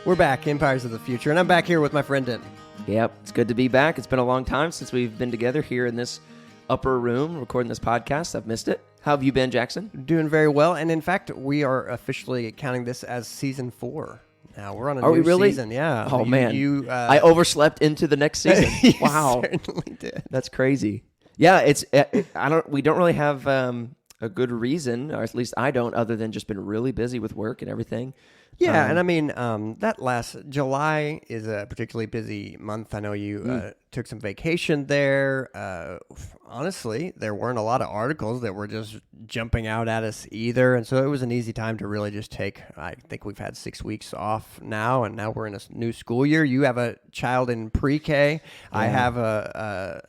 We're back, Empires of the Future, and I'm back here with my friend Denton. Yep, it's good to be back. It's been a long time since we've been together here in this upper room recording this podcast. I've missed it. How have you been, Jackson? Doing very well, and in fact, we are officially counting this as Season 4. Now, we're on a new season. Yeah. Oh, man. I overslept into the next season. Wow. Certainly did. That's crazy. Yeah, we don't really have a good reason, or at least I don't, other than just been really busy with work and everything. Yeah, and I mean, that last July is a particularly busy month. I know you took some vacation there. Honestly, there weren't a lot of articles that were just jumping out at us either, and so it was an easy time to really just take, I think we've had 6 weeks off now, and now we're in a new school year. You have a child in pre-K. Yeah. I have a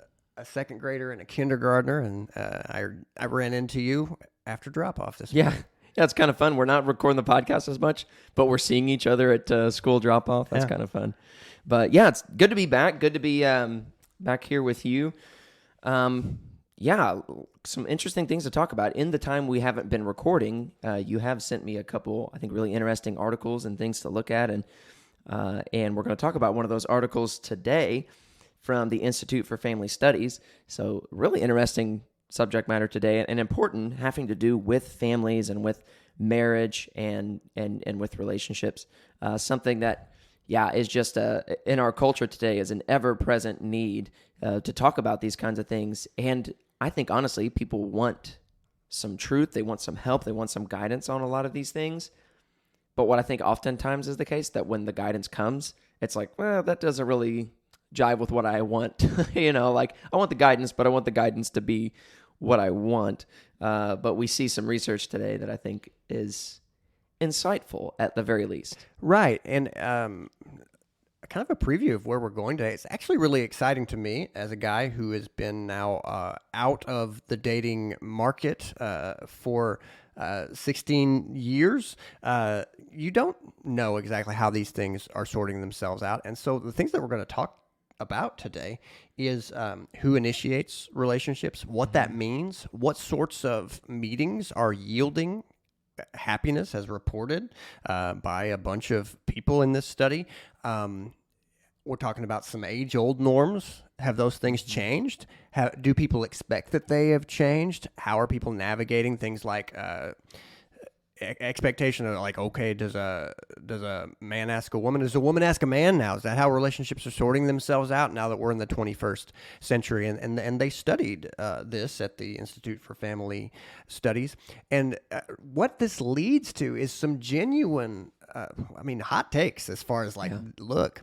second grader and a kindergartner, and I ran into you after drop-off this morning. Yeah, it's kind of fun. We're not recording the podcast as much, but we're seeing each other at school drop-off. That's kind of fun. But yeah, it's good to be back. Good to be back here with you. Some interesting things to talk about. In the time we haven't been recording, you have sent me a couple, I think, really interesting articles and things to look at. And we're going to talk about one of those articles today from the Institute for Family Studies. So really interesting subject matter today, and important, having to do with families and with marriage and with relationships. Something that, is just in our culture today is an ever-present need to talk about these kinds of things. And I think, honestly, people want some truth. They want some help. They want some guidance on a lot of these things. But what I think oftentimes is the case, that when the guidance comes, it's like, well, that doesn't really jive with what I want. I want the guidance, but I want the guidance to be what I want. But we see some research today that I think is insightful at the very least. Right. And kind of a preview of where we're going today. It's actually really exciting to me as a guy who has been now out of the dating market for 16 years. You don't know exactly how these things are sorting themselves out. And so the things that we're going to talk about today is who initiates relationships, what that means, what sorts of meetings are yielding happiness as reported by a bunch of people in this study. We're talking about some age-old norms. Have those things changed? Do people expect that they have changed? How are people navigating things like expectation of, like, okay, does a man ask a woman? Does a woman ask a man now? Is that how relationships are sorting themselves out now that we're in the 21st century? And they studied this at the Institute for Family Studies. And what this leads to is some genuine, hot takes as far as look,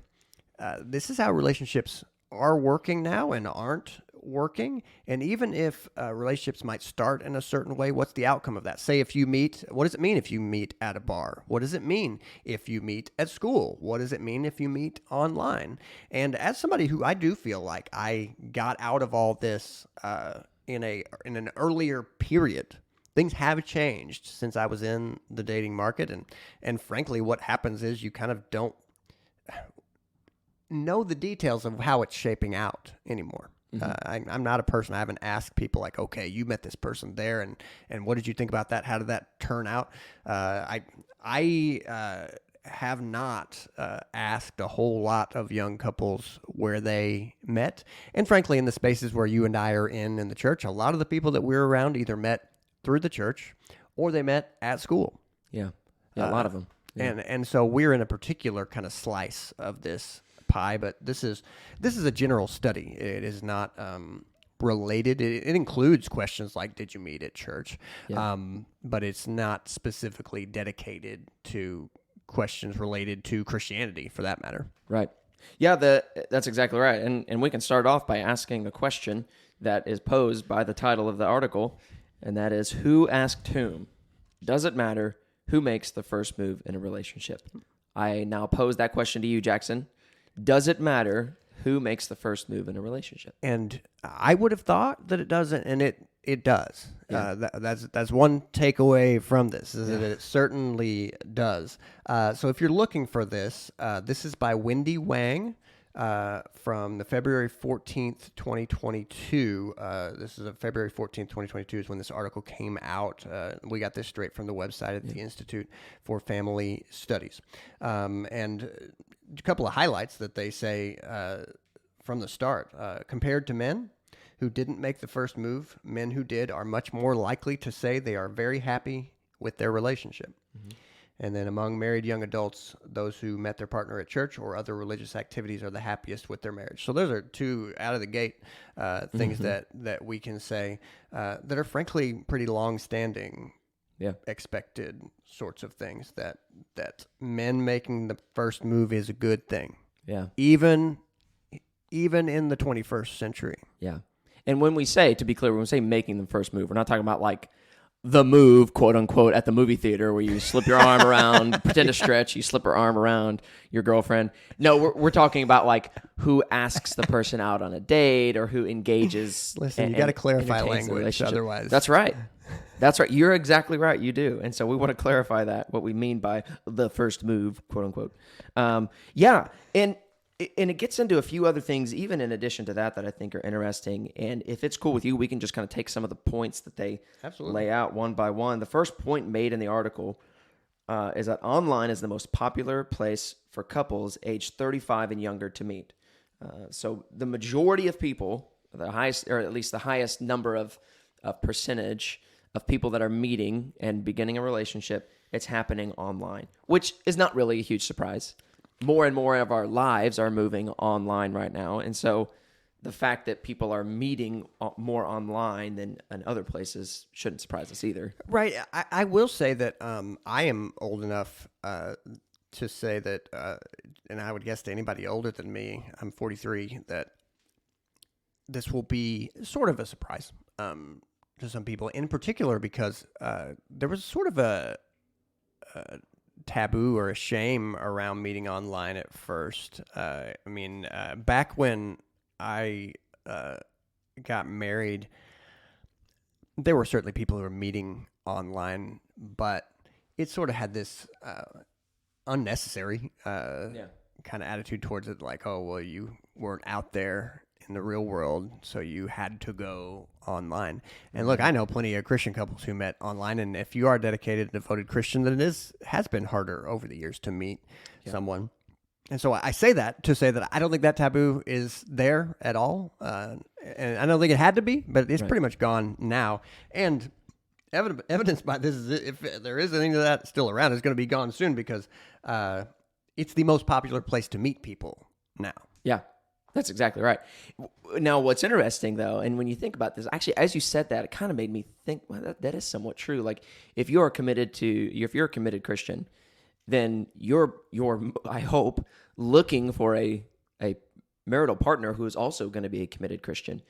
this is how relationships are working now and aren't working. And even if relationships might start in a certain way, what's the outcome of that? Say if you meet, what does it mean if you meet at a bar? What does it mean if you meet at school? What does it mean if you meet online? And as somebody who I do feel like I got out of all this in an earlier period, things have changed since I was in the dating market. And frankly, what happens is you kind of don't know the details of how it's shaping out anymore. I'm not a person. I haven't asked people like, okay, you met this person there, and what did you think about that? How did that turn out? I have not asked a whole lot of young couples where they met. And frankly, in the spaces where you and I are in the church, a lot of the people that we're around either met through the church or they met at school. Yeah, a lot of them. Yeah. And so we're in a particular kind of slice of this pie, but this is a general study. It is not related. It includes questions like, did you meet at church? Yeah. But it's not specifically dedicated to questions related to Christianity, for that matter. Right. Yeah, that's exactly right. And we can start off by asking a question that is posed by the title of the article, and that is, who asked whom? Does it matter who makes the first move in a relationship? I now pose that question to you, Jackson. Does it matter who makes the first move in a relationship? And I would have thought that it doesn't, and it does. Yeah. That's one takeaway from this, is that it certainly does. So if you're looking for this, this is by Wendy Wang. from the February 14th, 2022. This is a February 14th, 2022 is when this article came out. We got this straight from the website at the Institute for Family Studies. And a couple of highlights that they say from the start. Compared to men who didn't make the first move, men who did are much more likely to say they are very happy with their relationship. Mm-hmm. And then among married young adults, those who met their partner at church or other religious activities are the happiest with their marriage. So those are two out of the gate things that we can say that are frankly pretty long-standing, expected sorts of things, that men making the first move is a good thing. Yeah. Even in the 21st century. Yeah. And when we say, to be clear, when we say making the first move, we're not talking about like the move, quote unquote, at the movie theater where you slip your arm around, pretend to stretch, you slip her arm around your girlfriend. No, we're talking about like who asks the person out on a date or who engages. Listen, you got to clarify language, otherwise. That's right. That's right. You're exactly right. You do. And so we want to clarify that, what we mean by the first move, quote unquote. And it gets into a few other things, even in addition to that I think are interesting. And if it's cool with you, we can just kind of take some of the points that they lay out one by one. The first point made in the article is that online is the most popular place for couples aged 35 and younger to meet. So the majority of people, the highest, or at least the highest number of percentage of people that are meeting and beginning a relationship, it's happening online, which is not really a huge surprise. More and more of our lives are moving online right now. And so the fact that people are meeting more online than in other places shouldn't surprise us either. Right. I will say that I am old enough to say that, and I would guess to anybody older than me, I'm 43, that this will be sort of a surprise to some people, in particular because there was sort of a taboo or a shame around meeting online at first. Back when I got married, there were certainly people who were meeting online, but it sort of had this unnecessary kind of attitude towards it, like, oh, well, you weren't out there in the real world, so you had to go online. And look, I know plenty of Christian couples who met online, and if you are a dedicated and devoted Christian, then it has been harder over the years to meet someone. And so I say that to say that I don't think that taboo is there at all, and I don't think it had to be, but it's pretty much gone now. And evidence by this is, if there is anything of that still around, it's going to be gone soon, because it's the most popular place to meet people now. Yeah. That's exactly right. Now, what's interesting, though, and when you think about this, actually, as you said that, it kind of made me think, well, that is somewhat true. Like, if you're a committed Christian, then you're I hope, looking for a marital partner who is also going to be a committed Christian.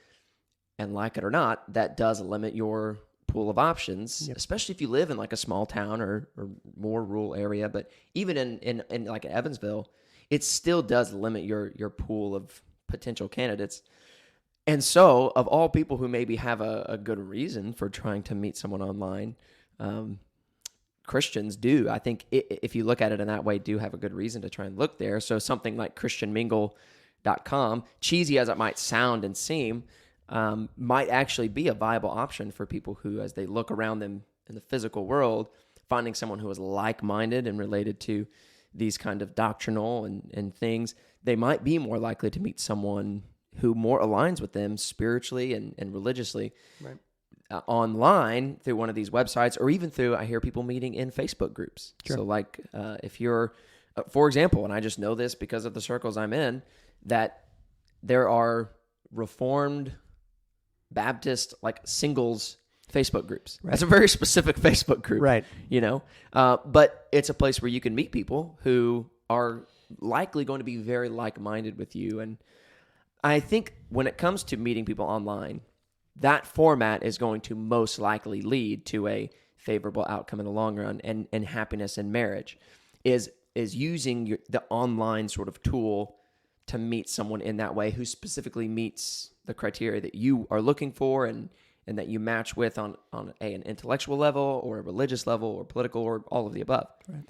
And like it or not, that does limit your pool of options, especially if you live in like a small town or more rural area. But even in like Evansville, it still does limit your pool of potential candidates. And so, of all people who maybe have a good reason for trying to meet someone online, Christians do. I think if you look at it in that way, do have a good reason to try and look there. So something like ChristianMingle.com, cheesy as it might sound and seem, might actually be a viable option for people who, as they look around them in the physical world, finding someone who is like-minded and related to these kind of doctrinal and things, they might be more likely to meet someone who more aligns with them spiritually and religiously online through one of these websites, or even through, I hear people meeting in Facebook groups. Sure. So like if you're, for example, and I just know this because of the circles I'm in, that there are Reformed Baptist like singles Facebook groups. Right. That's a very specific Facebook group, right? You know, but it's a place where you can meet people who are likely going to be very like-minded with you. And I think when it comes to meeting people online, that format is going to most likely lead to a favorable outcome in the long run and happiness in marriage. Is using the online sort of tool to meet someone in that way who specifically meets the criteria that you are looking for and that you match with on an intellectual level or a religious level or political or all of the above. Right.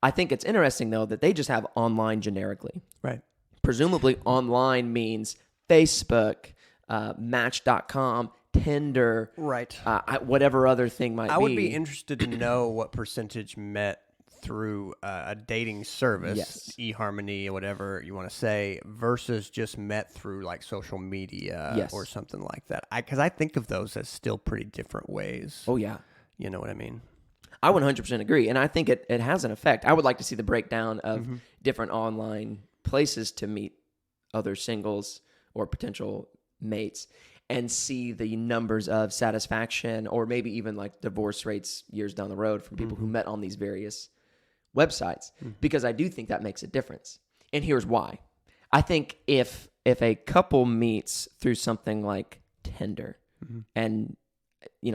I think it's interesting, though, that they just have online generically. Right. presumably online means Facebook, Match.com, Tinder, Right. whatever other thing might be. I would be interested to know what percentage met through a dating service, Yes. eHarmony, or whatever you want to say, versus just met through like social media Yes. or something like that. Because I think of those as still pretty different ways. Oh, yeah. You know what I mean? I 100% agree. And I think it has an effect. I would like to see the breakdown of different online places to meet other singles or potential mates and see the numbers of satisfaction or maybe even like divorce rates years down the road from people who met on these various websites, because I do think that makes a difference. And here's why. I think if a couple meets through something like Tinder, and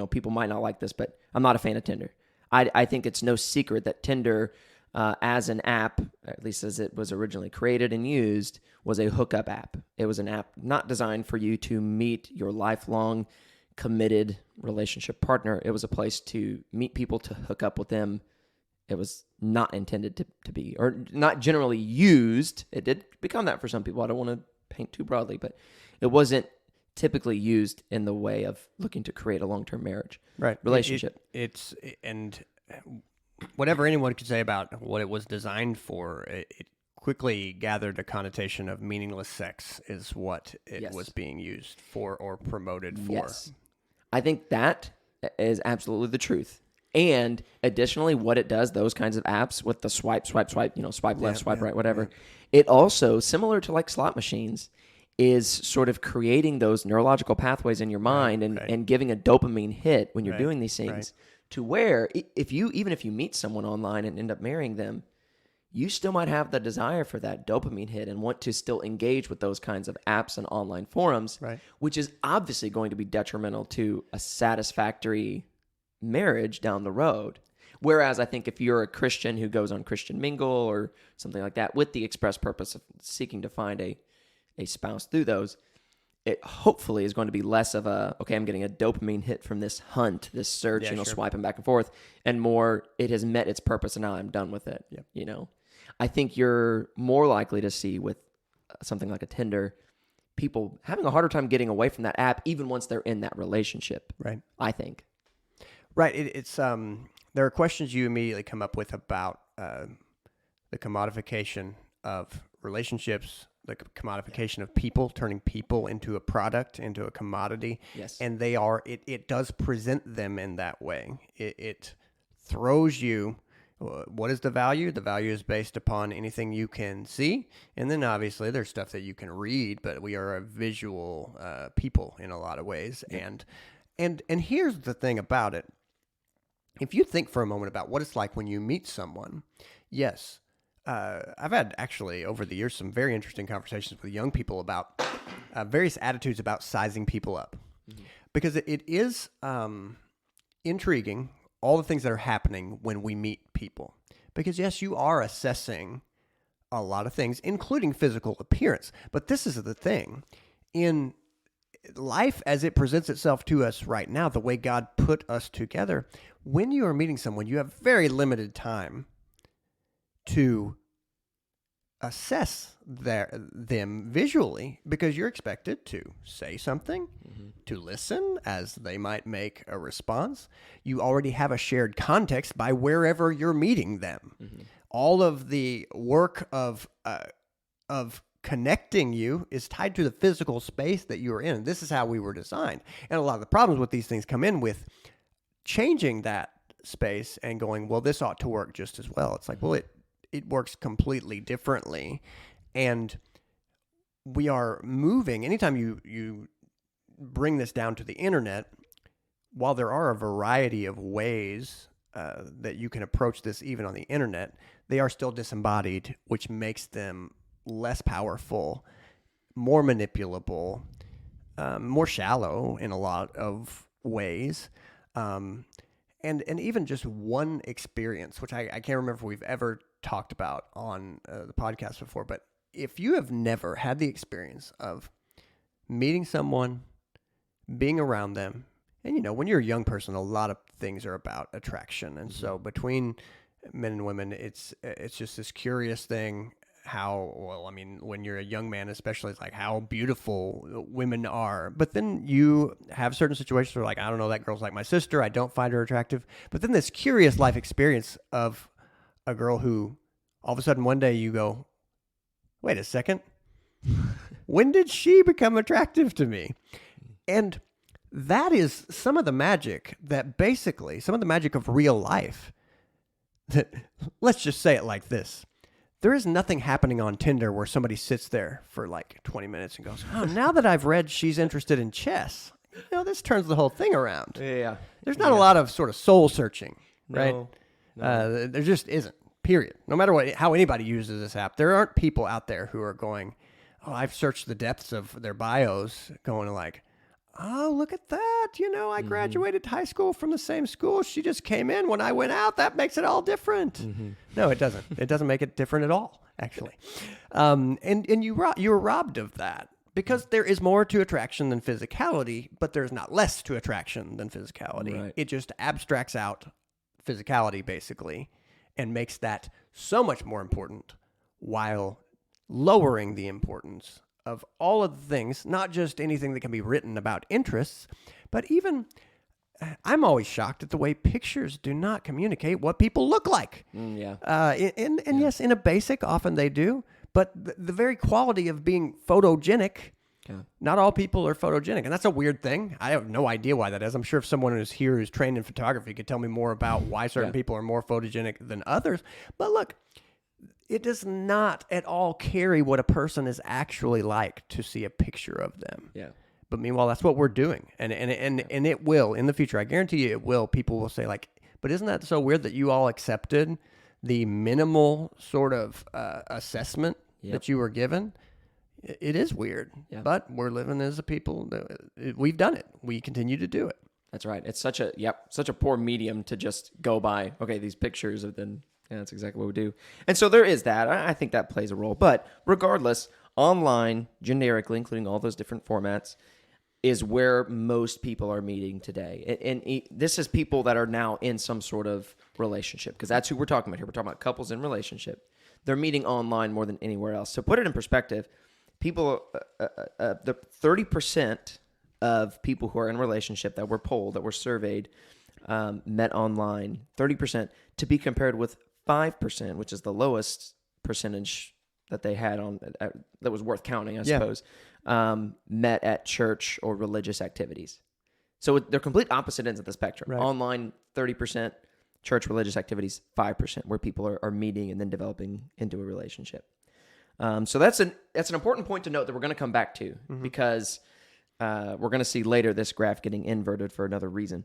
people might not like this, but I'm not a fan of Tinder. I think it's no secret that Tinder, as an app, at least as it was originally created and used, was a hookup app. It was an app not designed for you to meet your lifelong committed relationship partner. It was a place to meet people, to hook up with them. It was not intended to be, or not generally used. It did become that for some people. I don't want to paint too broadly, but it wasn't typically used in the way of looking to create a long-term marriage relationship. It's whatever anyone could say about what it was designed for, it quickly gathered a connotation of meaningless sex is what it was being used for or promoted for. Yes. I think that is absolutely the truth. And additionally, what it does, those kinds of apps with the swipe, swipe left, swipe right, whatever, it also, similar to like slot machines, is sort of creating those neurological pathways in your mind and giving a dopamine hit when you're doing these things, to where even if you meet someone online and end up marrying them, you still might have the desire for that dopamine hit and want to still engage with those kinds of apps and online forums, which is obviously going to be detrimental to a satisfactory marriage down the road. Whereas I think if you're a Christian who goes on Christian Mingle or something like that with the express purpose of seeking to find a spouse through those, it hopefully is going to be less of I'm getting a dopamine hit from this hunt, this search, swiping back and forth, and more, it has met its purpose and now I'm done with it. I think you're more likely to see with something like a Tinder, people having a harder time getting away from that app even once they're in that relationship. Right. I think. Right. It's there are questions you immediately come up with about the commodification of relationships, the commodification of people, turning people into a product, into a commodity. Yes. And it does present them in that way. It throws you, what is the value? The value is based upon anything you can see. And then obviously there's stuff that you can read, but we are a visual people in a lot of ways. Yeah. And here's the thing about it. If you think for a moment about what it's like when you meet someone, yes, I've had actually over the years some very interesting conversations with young people about various attitudes about sizing people up, because it is intriguing, all the things that are happening when we meet people. Because yes, you are assessing a lot of things, including physical appearance. But this is the thing. In life as it presents itself to us right now, the way God put us together, when you are meeting someone, you have very limited time to assess them visually, because you're expected to say something, to listen as they might make a response. You already have a shared context by wherever you're meeting them. All of the work of connecting you is tied to the physical space that you are in. This is how we were designed. And a lot of the problems with these things come in with changing that space and going, well, this ought to work just as well. It's like, well, it works completely differently. And we are moving. Anytime you bring this down to the internet, while there are a variety of ways that you can approach this even on the internet, they are still disembodied, which makes them less powerful, more manipulable, more shallow in a lot of ways. And even just one experience, which I can't remember if we've ever talked about on the podcast before, but if you have never had the experience of meeting someone, being around them, and when you're a young person, a lot of things are about attraction. And so between men and women, it's just this curious thing. well, I mean, when you're a young man, especially, it's like how beautiful women are. But then you have certain situations where, like, I don't know, that girl's like my sister. I don't find her attractive. But then this curious life experience of a girl who all of a sudden one day you go, wait a second, when did she become attractive to me? And that is some of the magic some of the magic of real life. That, let's just say it like this. There is nothing happening on Tinder where somebody sits there for like 20 minutes and goes, oh, now that I've read she's interested in chess, this turns the whole thing around. Yeah. There's not a lot of sort of soul searching, right? No. There just isn't, period. No matter how anybody uses this app, there aren't people out there who are going, oh, I've searched the depths of their bios, going like, oh, look at that. I graduated high school from the same school. She just came in when I went out. That makes it all different. Mm-hmm. No, it doesn't. It doesn't make it different at all, actually. And you were robbed of that because there is more to attraction than physicality, but there's not less to attraction than physicality. Right. It just abstracts out physicality, basically, and makes that so much more important while lowering the importance of all of the things, not just anything that can be written about interests, but even, I'm always shocked at the way pictures do not communicate what people look like. Yes, in a basic, often they do, but the very quality of being photogenic, not all people are photogenic, and that's a weird thing. I have no idea why that is. I'm sure if someone who's here who's trained in photography could tell me more about why certain people are more photogenic than others, but look, it does not at all carry what a person is actually like to see a picture of them. Yeah. But meanwhile, that's what we're doing. And it will, in the future, I guarantee you it will. People will say like, but isn't that so weird that you all accepted the minimal sort of assessment that you were given? It is weird. Yeah. But we're living as a people. We've done it. We continue to do it. That's right. It's such a poor medium to just go by, okay, these pictures have been... Yeah, that's exactly what we do. And so there is that. I think that plays a role. But regardless, online, generically, including all those different formats, is where most people are meeting today. And this is people that are now in some sort of relationship, because that's who we're talking about here. We're talking about couples in relationship. They're meeting online more than anywhere else. So put it in perspective, people, the 30% of people who are in a relationship that were polled, that were surveyed, met online, 30%, to be compared with 5%, which is the lowest percentage that they had on that was worth counting, I suppose, met at church or religious activities. So they're complete opposite ends of the spectrum. Right. Online, 30%, church religious activities, 5%, where people are meeting and then developing into a relationship. So that's an important point to note that we're going to come back to, because we're going to see later this graph getting inverted for another reason.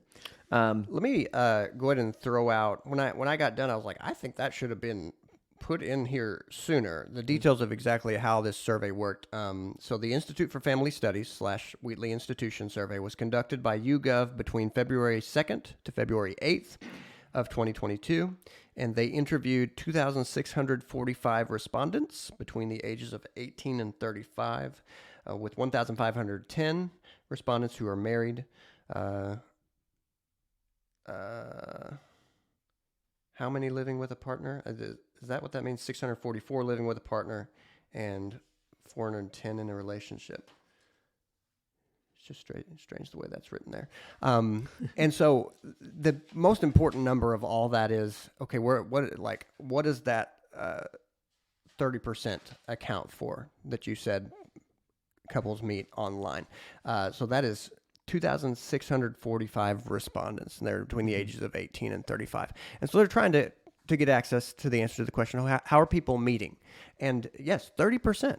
Let me go ahead and throw out, when I got done, I was like, I think that should have been put in here sooner, the details of exactly how this survey worked. So the Institute for Family Studies / Wheatley Institution survey was conducted by YouGov between February 2nd to February 8th of 2022, and they interviewed 2,645 respondents between the ages of 18 and 35, with 1,510 respondents who are married. How many living with a partner? Is that what that means? 644 living with a partner and 410 in a relationship. It's just strange the way that's written there. And so the most important number of all that is, okay, what does that 30% account for that you said couples meet online? So that is 2,645 respondents, and they're between the ages of 18 and 35. And so they're trying to get access to the answer to the question, how are people meeting? And yes, 30%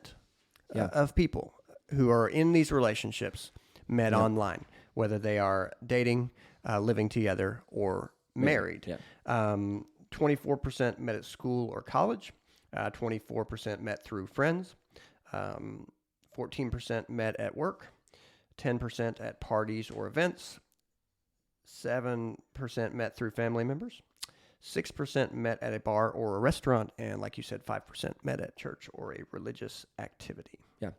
of people who are in these relationships met online, whether they are dating, living together, or married. 24% met at school or college, 24% met through friends, 14% met at work, 10% at parties or events, 7% met through family members, 6% met at a bar or a restaurant, and like you said, 5% met at church or a religious activity. Yeah.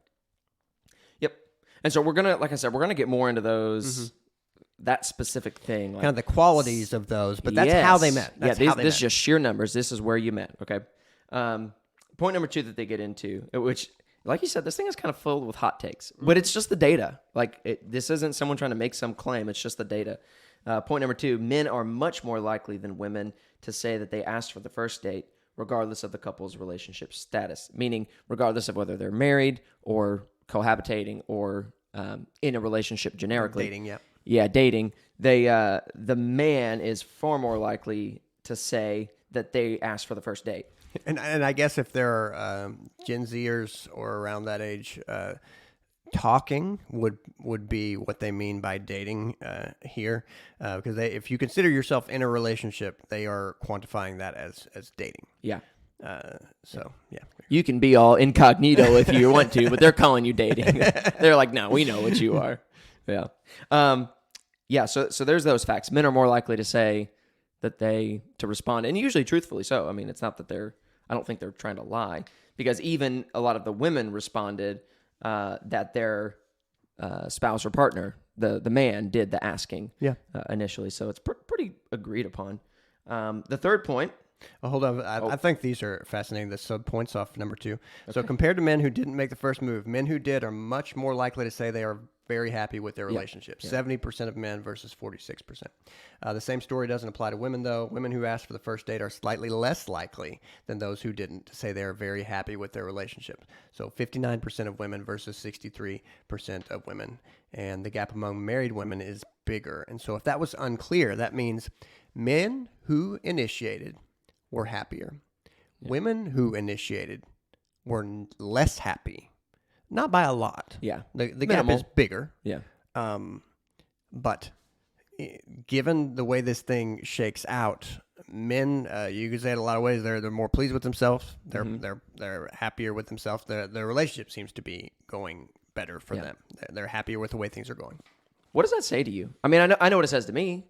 Yep. And so we're gonna get more into those, that specific thing, kind of the qualities of those, but that's how they met. This is just sheer numbers. This is where you met. Okay. point number 2 that they get into, which, like you said, this thing is kind of filled with hot takes, but it's just the data. This isn't someone trying to make some claim. It's just the data. Point number 2, men are much more likely than women to say that they asked for the first date, regardless of the couple's relationship status, meaning regardless of whether they're married or cohabitating or in a relationship generically. Dating, yeah. Yeah, dating. The man is far more likely to say that they asked for the first date. And I guess if there are Gen Zers or around that age, talking would be what they mean by dating here, because if you consider yourself in a relationship, they are quantifying that as dating. Yeah. So yeah, you can be all incognito if you want to, but they're calling you dating. They're like, no, we know what you are. Yeah. Yeah. So there's those facts. Men are more likely to say that to respond, and usually truthfully so. I mean, it's not that I don't think they're trying to lie, because even a lot of the women responded that their spouse or partner, the man, did the asking initially. So it's pretty agreed upon. The third point. Oh, hold on. I think these are fascinating. The sub points off number 2. Okay. So compared to men who didn't make the first move, men who did are much more likely to say they are very happy with their relationship. 70% of men versus 46%. The same story doesn't apply to women, though. Women who asked for the first date are slightly less likely than those who didn't to say they are very happy with their relationship. So 59% of women versus 63% of women. And the gap among married women is bigger. And so if that was unclear, that means men who initiated were happier. Yeah. Women who initiated were less happy. Not by a lot. Yeah. The gap is bigger. Yeah. But given the way this thing shakes out, men, you could say it a lot of ways. They're more pleased with themselves. They're happier with themselves. Their relationship seems to be going better for them. They're happier with the way things are going. What does that say to you? I mean, I know what it says to me.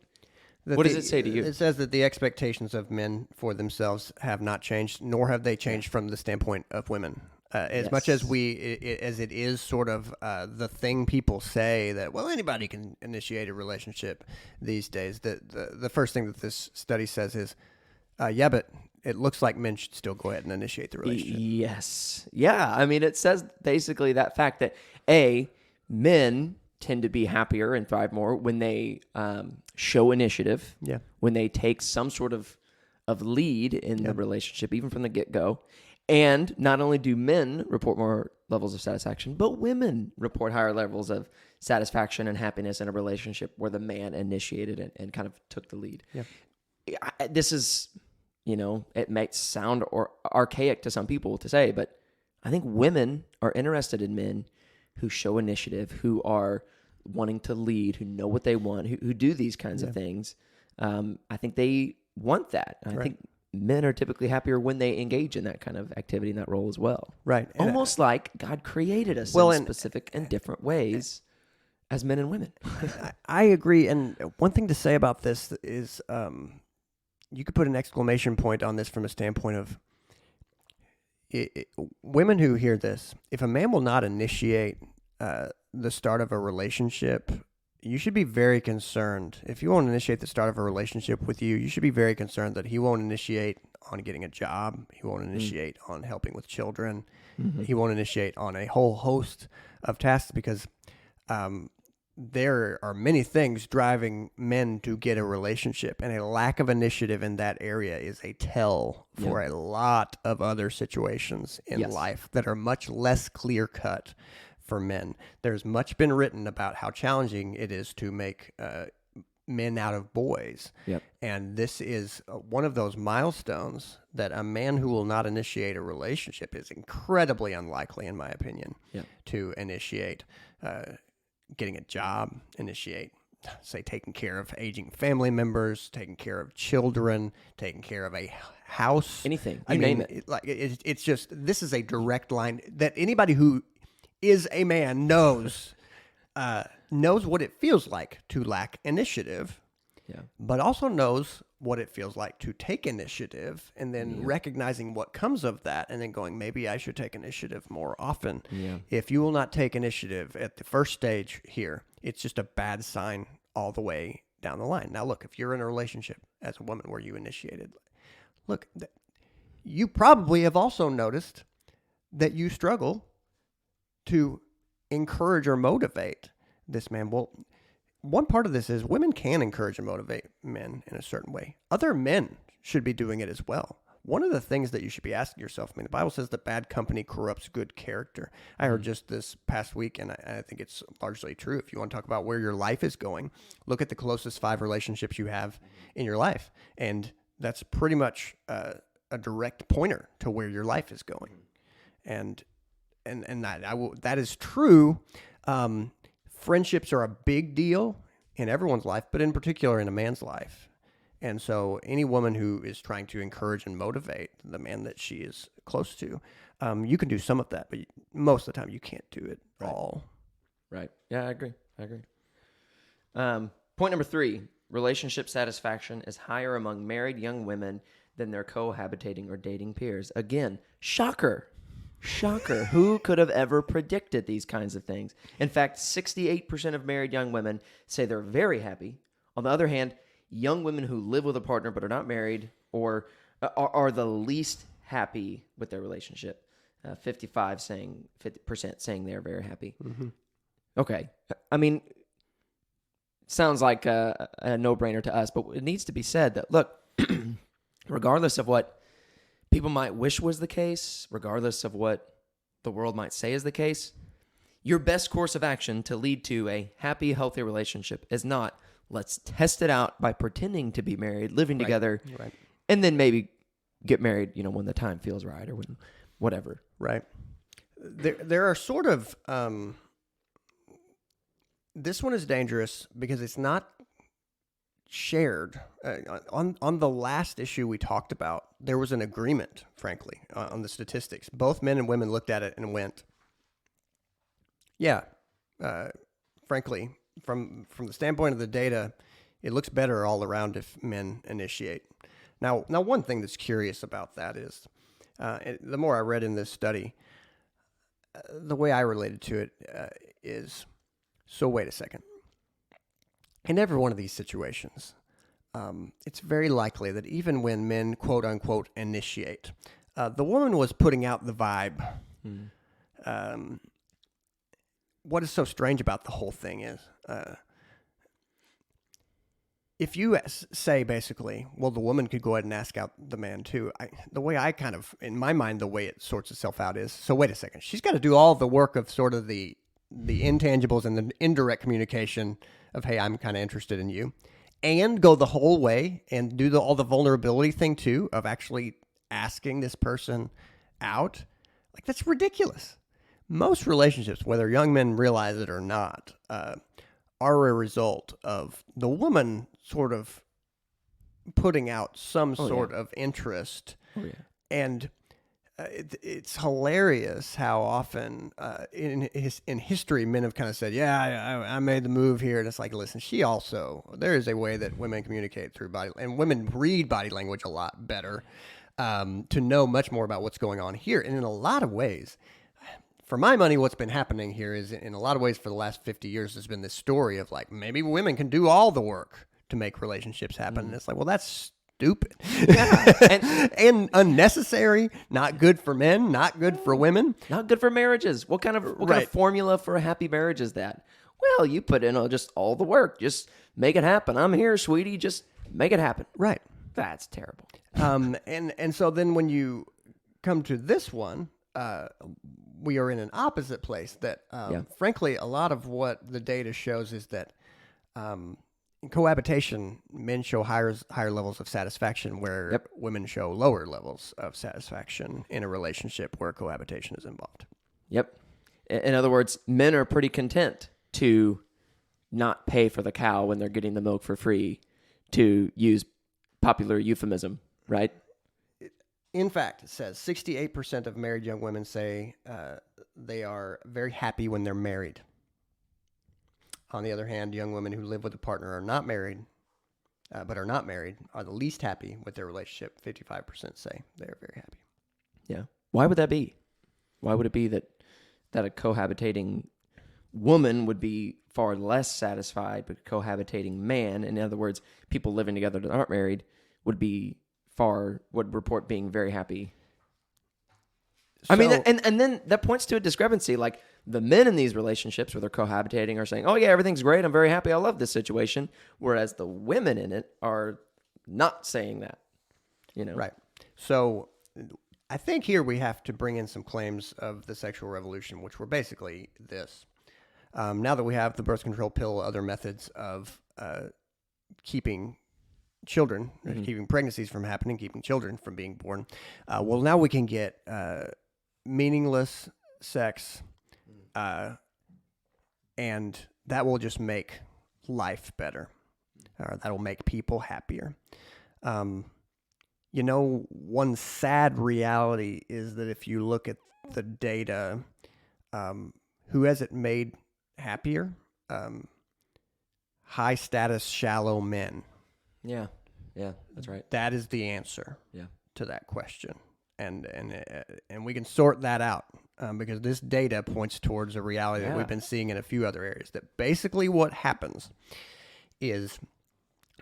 What does it say to you? It says that the expectations of men for themselves have not changed, nor have they changed from the standpoint of women. As much as as it is sort of the thing people say that, well, anybody can initiate a relationship these days. The first thing that this study says is, but it looks like men should still go ahead and initiate the relationship. Yes. Yeah. I mean, it says basically that fact that men tend to be happier and thrive more when they show initiative, when they take some sort of lead in the relationship, even from the get-go. And not only do men report more levels of satisfaction, but women report higher levels of satisfaction and happiness in a relationship where the man initiated and kind of took the lead. Yeah. This is, it might sound archaic to some people to say, but I think women are interested in men who show initiative, who are wanting to lead, who know what they want, who do these kinds of things. I think they want that. I think men are typically happier when they engage in that kind of activity, in that role as well. Right. Almost like God created us in specific and different ways as men and women. I agree. And one thing to say about this is you could put an exclamation point on this from a standpoint of women who hear this. If a man will not initiate the start of a relationship, you should be very concerned. If you won't initiate the start of a relationship with you, you should be very concerned that he won't initiate on getting a job. He won't initiate on helping with children. Mm-hmm. He won't initiate on a whole host of tasks, because there are many things driving men to get a relationship, and a lack of initiative in that area is a tell for a lot of other situations in life that are much less clear-cut for men. There's much been written about how challenging it is to make men out of boys. Yep. And this is one of those milestones that a man who will not initiate a relationship is incredibly unlikely, in my opinion, to initiate getting a job, initiate, say, taking care of aging family members, taking care of children, taking care of a house. Anything. Name it. It's just, this is a direct line that anybody who is a man knows what it feels like to lack initiative, but also knows what it feels like to take initiative, and then recognizing what comes of that, and then going, maybe I should take initiative more often. Yeah. If you will not take initiative at the first stage here, it's just a bad sign all the way down the line. Now, look, if you're in a relationship as a woman where you initiated, look, you probably have also noticed that you struggle to encourage or motivate this man. Well, one part of this is women can encourage and motivate men in a certain way. Other men should be doing it as well. One of the things that you should be asking yourself, I mean, the Bible says that bad company corrupts good character. I heard just this past week, and I think it's largely true. If you want to talk about where your life is going, look at the closest 5 relationships you have in your life. And that's pretty much a direct pointer to where your life is going. And that is true. Friendships are a big deal in everyone's life, but in particular in a man's life. And so any woman who is trying to encourage and motivate the man that she is close to, you can do some of that, but most of the time you can't do it all. Right. Yeah, I agree. Point number 3, relationship satisfaction is higher among married young women than their cohabitating or dating peers. Again, shocker. Who could have ever predicted these kinds of things? In fact, 68% of married young women say they're very happy. On the other hand, young women who live with a partner but are not married or are the least happy with their relationship. 50% saying they're very happy. Mm-hmm. Okay. I mean, sounds like a no-brainer to us, but it needs to be said that, look, regardless of what people might wish was the case, regardless of what the world might say is the case, your best course of action to lead to a happy, healthy relationship is not, let's test it out by pretending to be married, living together, and then maybe get married, when the time feels right or when whatever. Right. There are sort of, this one is dangerous because it's not shared. On the last issue we talked about, there was an agreement, frankly, on the statistics. Both men and women looked at it and went, yeah, frankly, from the standpoint of the data, it looks better all around if men initiate. Now one thing that's curious about that is, the more I read in this study, the way I related to it is, so wait a second. In every one of these situations, it's very likely that even when men, quote unquote, initiate, the woman was putting out the vibe. What is so strange about the whole thing is, if you say basically, well, the woman could go ahead and ask out the man too. The way I kind of, in my mind, the way it sorts itself out is, so wait a second, she's got to do all the work of sort of the intangibles and the indirect communication of, hey, I'm kind of interested in you, and go the whole way and do all the vulnerability thing too of actually asking this person out. Like, that's ridiculous. Most relationships, whether young men realize it or not, are a result of the woman sort of putting out some sort of interest. And it's hilarious how often in history men have kind of said, yeah, I made the move here. And it's like, listen, there is a way that women communicate through body, and women read body language a lot better to know much more about what's going on here. And in a lot of ways, for my money, what's been happening here is, in a lot of ways, for the last 50 years, there's been this story of like, maybe women can do all the work to make relationships happen. And it's like, well, that's stupid. Yeah. and unnecessary, not good for men, not good for women. Not good for marriages. What kind of formula for a happy marriage is that? Well, you put in just all the work. Just make it happen. I'm here, sweetie. Just make it happen. Right. That's terrible. And so then when you come to this one, we are in an opposite place that, frankly, a lot of what the data shows is that in cohabitation, men show higher levels of satisfaction, where women show lower levels of satisfaction in a relationship where cohabitation is involved. Yep. In other words, men are pretty content to not pay for the cow when they're getting the milk for free, to use popular euphemism, right? In fact, it says 68% of married young women say they are very happy when they're married. On the other hand, young women who live with a partner are not married, are the least happy with their relationship. 55% say they are very happy. Yeah. Why would that be? Why would it be that a cohabitating woman would be far less satisfied, but cohabitating man, in other words, people living together that aren't married, would be far would report being very happy. I mean, and then that points to a discrepancy. Like the men in these relationships where they're cohabitating are saying, "Oh yeah, everything's great. I'm very happy. I love this situation," whereas the women in it are not saying that. Right. So I think here we have to bring in some claims of the sexual revolution, which were basically this. Now that we have the birth control pill, other methods of keeping children, keeping pregnancies from happening, keeping children from being born, well, now we can get meaningless sex, and that will just make life better, or that'll make people happier. One sad reality is that if you look at the data, who has it made happier? High status, shallow men. Yeah, that's right. That is the answer Yeah. to that question. And we can sort that out because this data points towards a reality that we've been seeing in a few other areas. That basically what happens is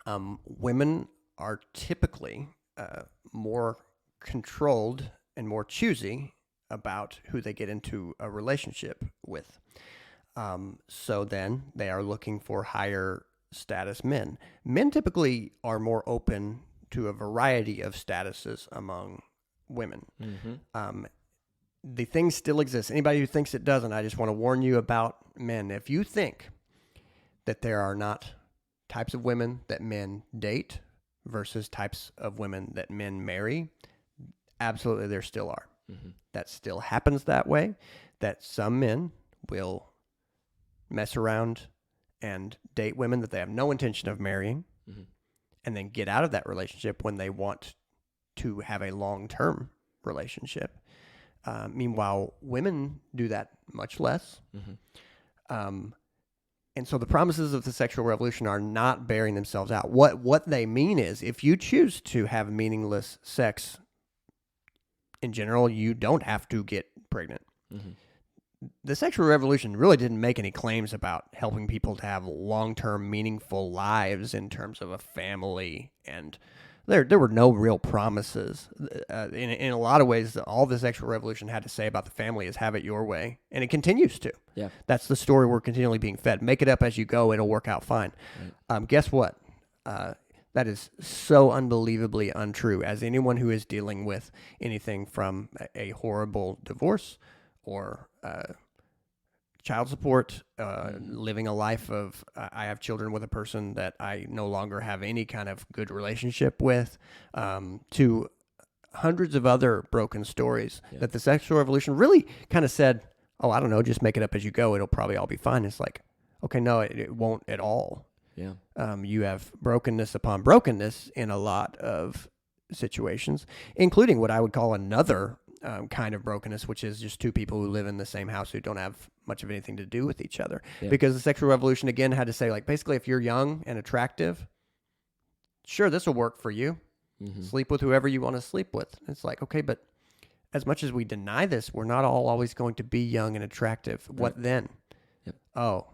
women are typically more controlled and more choosy about who they get into a relationship with. So then they are looking for higher status men. Men typically are more open to a variety of statuses among women. The thing still exists. Anybody who thinks it doesn't, I just want to warn you about men. If you think that there are not types of women that men date versus types of women that men marry, absolutely there still are. That still happens that way, that some men will mess around and date women that they have no intention of marrying, and then get out of that relationship when they want to have a long-term relationship. Meanwhile, women do that much less. And so the promises of the sexual revolution are not bearing themselves out. What they mean is, if you choose to have meaningless sex in general, you don't have to get pregnant. The sexual revolution really didn't make any claims about helping people to have long-term, meaningful lives in terms of a family, and there were no real promises. In a lot of ways, all the sexual revolution had to say about the family is have it your way, and it continues to. Yeah, that's the story we're continually being fed. Make it up as you go; it'll work out fine. Guess what? That is so unbelievably untrue. As anyone who is dealing with anything from a horrible divorce or child support, living a life of I have children with a person that I no longer have any kind of good relationship with, to hundreds of other broken stories, that the sexual revolution really kind of said, oh, I don't know, just make it up as you go. It'll probably all be fine. It's like, okay, no, it won't at all. Yeah. You have brokenness upon brokenness in a lot of situations, including what I would call another kind of brokenness, which is just two people who live in the same house who don't have much of anything to do with each other. Because the sexual revolution, again, had to say, like, basically, if you're young and attractive, sure, this will work for you. Sleep with whoever you want to sleep with. It's like, okay, but as much as we deny this, we're not all always going to be young and attractive. Right. What then? Oh,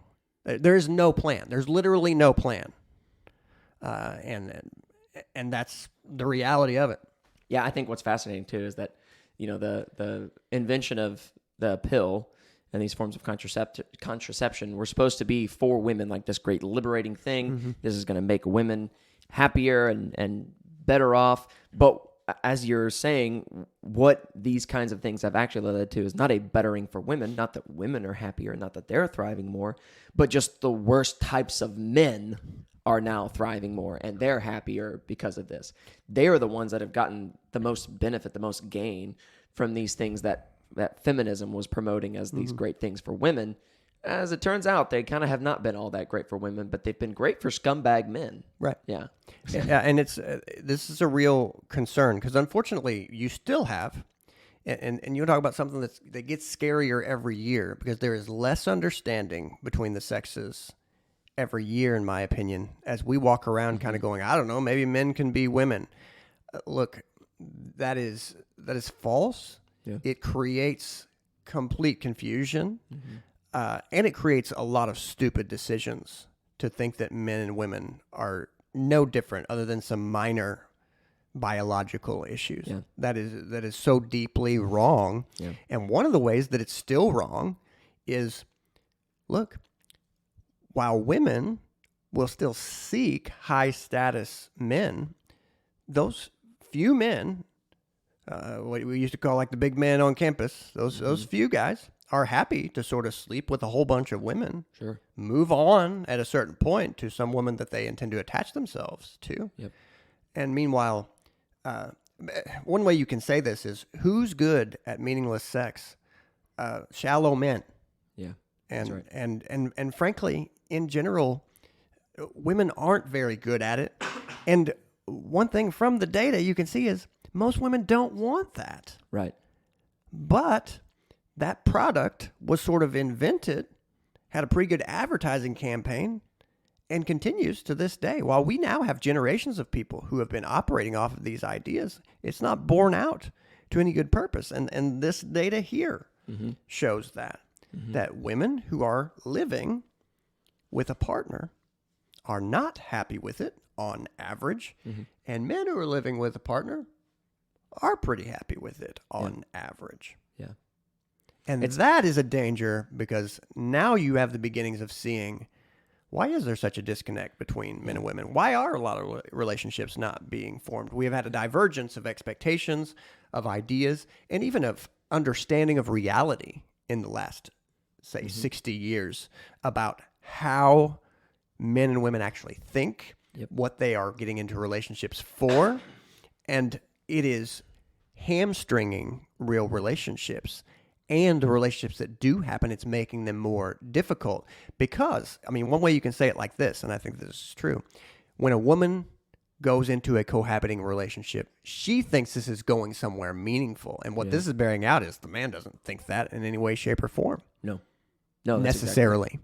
there's no plan. There's literally no plan. And that's the reality of it. Yeah, I think what's fascinating, too, is that the invention of the pill and these forms of contraception were supposed to be for women, like this great liberating thing. This is going to make women happier and better off. But as you're saying, what these kinds of things have actually led to is not a bettering for women, not that women are happier, not that they're thriving more, but just the worst types of men are now thriving more, and they're happier because of this. They are the ones that have gotten the most benefit, the most gain from these things that feminism was promoting as these great things for women. As it turns out, they kind of have not been all that great for women, but they've been great for scumbag men. Right. Yeah. Yeah, and it's this is a real concern because unfortunately you still have, and you talk about something that gets scarier every year because there is less understanding between the sexes every year, in my opinion, as we walk around kind of going, I don't know, maybe men can be women. Look, that is false. Yeah. It creates complete confusion. And it creates a lot of stupid decisions to think that men and women are no different other than some minor biological issues. Yeah. That is so deeply wrong. Yeah. And one of the ways that it's still wrong is, look, while women will still seek high status men, those few men, what we used to call like the big men on campus, those few guys are happy to sort of sleep with a whole bunch of women. Sure. Move on at a certain point to some woman that they intend to attach themselves to. Yep. And meanwhile, one way you can say this is, who's good at meaningless sex? Shallow men. Yeah. And, That's right. and frankly, in general, women aren't very good at it. And one thing from the data you can see is most women don't want that. Right. But that product was sort of invented, had a pretty good advertising campaign, and continues to this day. While we now have generations of people who have been operating off of these ideas, it's not borne out to any good purpose. And this data here shows that women who are living with a partner are not happy with it on average, and men who are living with a partner are pretty happy with it on average. Yeah. And that is a danger, because now you have the beginnings of seeing, why is there such a disconnect between men and women? Why are a lot of relationships not being formed? We have had a divergence of expectations, of ideas, and even of understanding of reality in the last, say, 60 years about how men and women actually think, what they are getting into relationships for, and it is hamstringing real relationships. And the relationships that do happen, it's making them more difficult. Because, I mean, one way you can say it like this, and I think this is true. When a woman goes into a cohabiting relationship, she thinks this is going somewhere meaningful. And what this is bearing out is the man doesn't think that in any way, shape, or form. No, necessarily.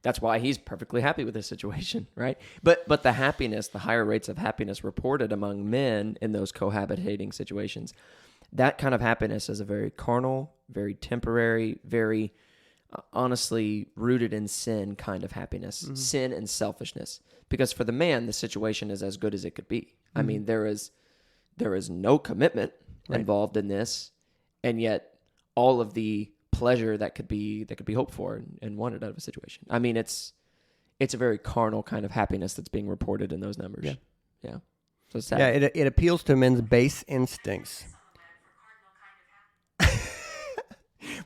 That's why he's perfectly happy with this situation, right? But the happiness, the higher rates of happiness reported among men in those cohabitating situations, that kind of happiness is a very carnal, very temporary, very honestly rooted in sin kind of happiness, sin and selfishness. Because for the man, the situation is as good as it could be. I mean, there is no commitment involved in this, and yet all of the pleasure that could be hoped for and wanted out of a situation. I mean, it's a very carnal kind of happiness that's being reported in those numbers. Yeah. So it's sad. Yeah, it appeals to men's base instincts.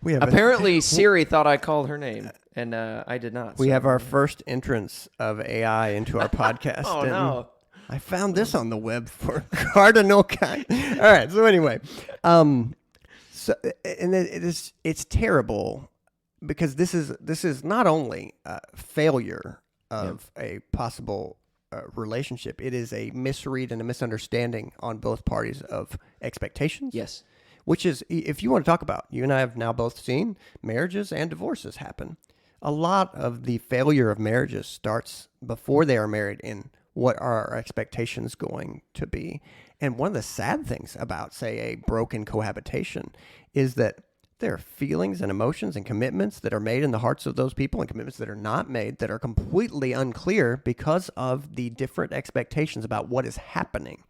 Apparently, Siri thought I called her name, and I did not. We have our first entrance of AI into our podcast. Oh, no. I found this on the web for cardinal kind. All right. So anyway, it's terrible, because this is not only a failure of a possible relationship. It is a misread and a misunderstanding on both parties of expectations. Yes. Which is, if you want to talk about, you and I have now both seen marriages and divorces happen. A lot of the failure of marriages starts before they are married in what are our expectations going to be. And one of the sad things about, say, a broken cohabitation is that there are feelings and emotions and commitments that are made in the hearts of those people, and commitments that are not made, that are completely unclear because of the different expectations about what is happening.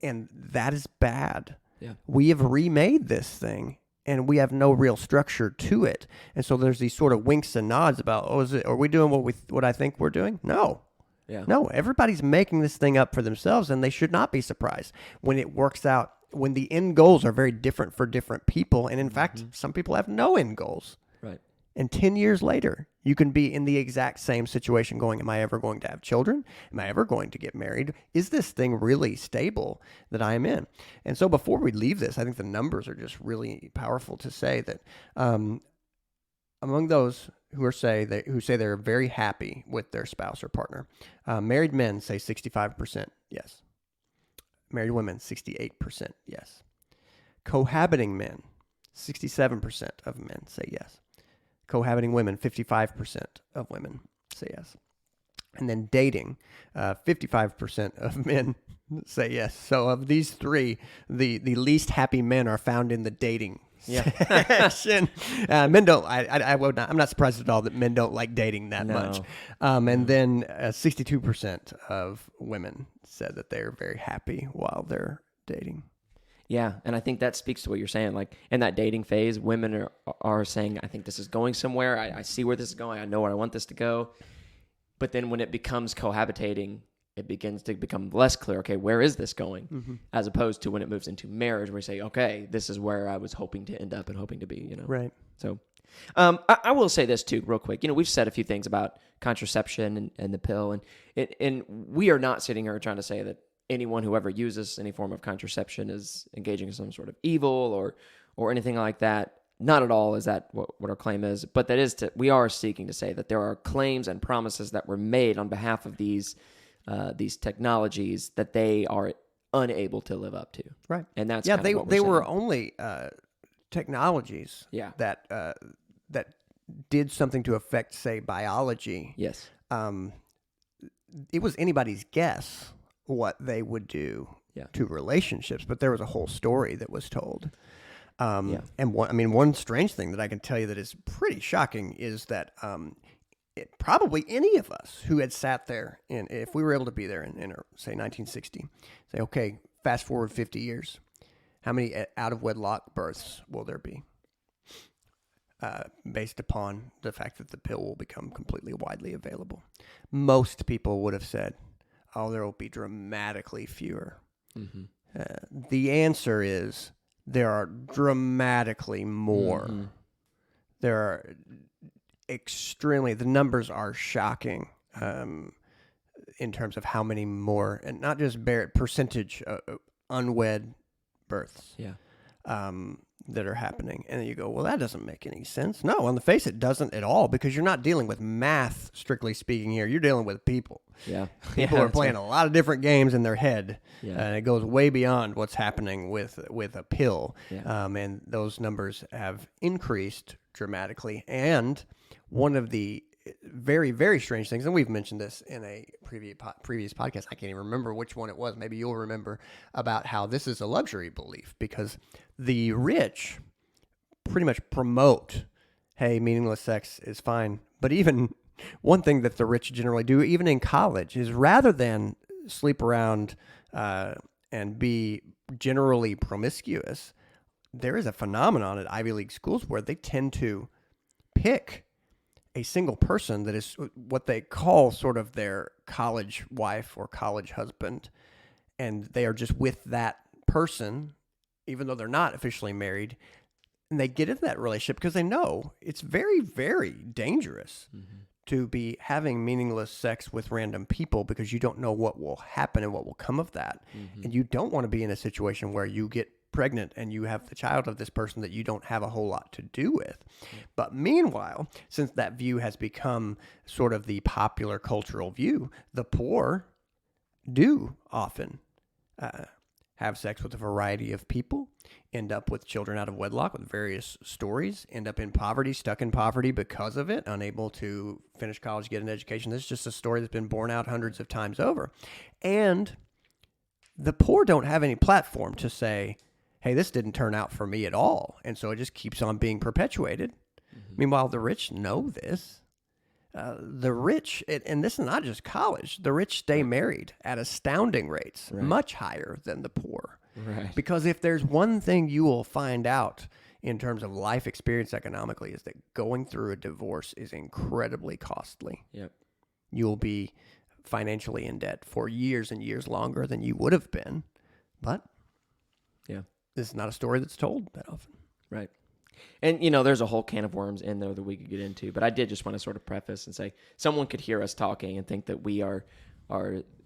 And that is bad. Yeah. We have remade this thing, and we have no real structure to it. And so there's these sort of winks and nods about, are we doing what I think we're doing? No. Yeah. No, everybody's making this thing up for themselves, and they should not be surprised when it works out, when the end goals are very different for different people. And in fact, some people have no end goals. Right. And 10 years later, you can be in the exact same situation going, am I ever going to have children? Am I ever going to get married? Is this thing really stable that I am in? And so before we leave this, I think the numbers are just really powerful to say that among those who say they're very happy with their spouse or partner, married men say 65% yes. Married women, 68% yes. Cohabiting men, 67% of men say yes. Cohabiting women, 55% of women say yes. And then dating, 55% of men say yes. So of these three, the least happy men are found in the dating section. Men don't. I'm not surprised at all that men don't like dating that much. And then 62% of women said that they're very happy while they're dating. Yeah, and I think that speaks to what you're saying. Like in that dating phase, women are saying, I think this is going somewhere. I see where this is going. I know where I want this to go. But then when it becomes cohabitating, it begins to become less clear. Okay, where is this going? Mm-hmm. As opposed to when it moves into marriage, where you say, okay, this is where I was hoping to end up and hoping to be, you know? Right. So I will say this too, real quick. You know, we've said a few things about contraception and the pill, and we are not sitting here trying to say that anyone who ever uses any form of contraception is engaging in some sort of evil or anything like that. Not at all is that what our claim is, but that is we are seeking to say that there are claims and promises that were made on behalf of these technologies that they are unable to live up to. Right. And that's yeah. kind of what They we're were saying. only technologies. Yeah. That did something to affect, say, biology. Yes. It was anybody's guess what they would do to relationships, but there was a whole story that was told. And one strange thing that I can tell you that is pretty shocking is that probably any of us who had sat there, if we were able to be there in say 1960, say, okay, fast forward 50 years, how many out of wedlock births will there be? Based upon the fact that the pill will become completely widely available, most people would have said, oh, there will be dramatically fewer. Mm-hmm. The answer is there are dramatically more. Mm-hmm. There are the numbers are shocking in terms of how many more, and not just percentage unwed births. Yeah. That are happening. And then you go, well, that doesn't make any sense. No, on the face, it doesn't at all, because you're not dealing with math, strictly speaking here. You're dealing with people. Yeah. People are playing a lot of different games in their head. Yeah. And it goes way beyond what's happening with a pill. Yeah. And those numbers have increased dramatically. And one of the very, very strange things, and we've mentioned this in a previous podcast, I can't even remember which one it was. Maybe you'll remember, about how this is a luxury belief, because the rich pretty much promote, hey, meaningless sex is fine. But even one thing that the rich generally do, even in college, is rather than sleep around and be generally promiscuous, there is a phenomenon at Ivy League schools where they tend to pick a single person that is what they call sort of their college wife or college husband, and they are just with that person, even though they're not officially married, and they get into that relationship because they know it's very, very dangerous to be having meaningless sex with random people, because you don't know what will happen and what will come of that. And you don't want to be in a situation where you get pregnant and you have the child of this person that you don't have a whole lot to do with. But meanwhile, since that view has become sort of the popular cultural view, the poor do often have sex with a variety of people, end up with children out of wedlock with various stories, end up in poverty, stuck in poverty because of it, unable to finish college, get an education. This is just a story that's been borne out hundreds of times over. And the poor don't have any platform to say, hey, this didn't turn out for me at all, and so it just keeps on being perpetuated. Meanwhile, the rich know this. The rich, and this is not just college, the rich stay married at astounding rates, much higher than the poor. Right. Because if there's one thing you will find out in terms of life experience economically, is that going through a divorce is incredibly costly. Yep. You'll be financially in debt for years and years longer than you would have been. But this is not a story that's told that often. Right. And, you know, there's a whole can of worms in there that we could get into, but I did just want to sort of preface and say someone could hear us talking and think that we are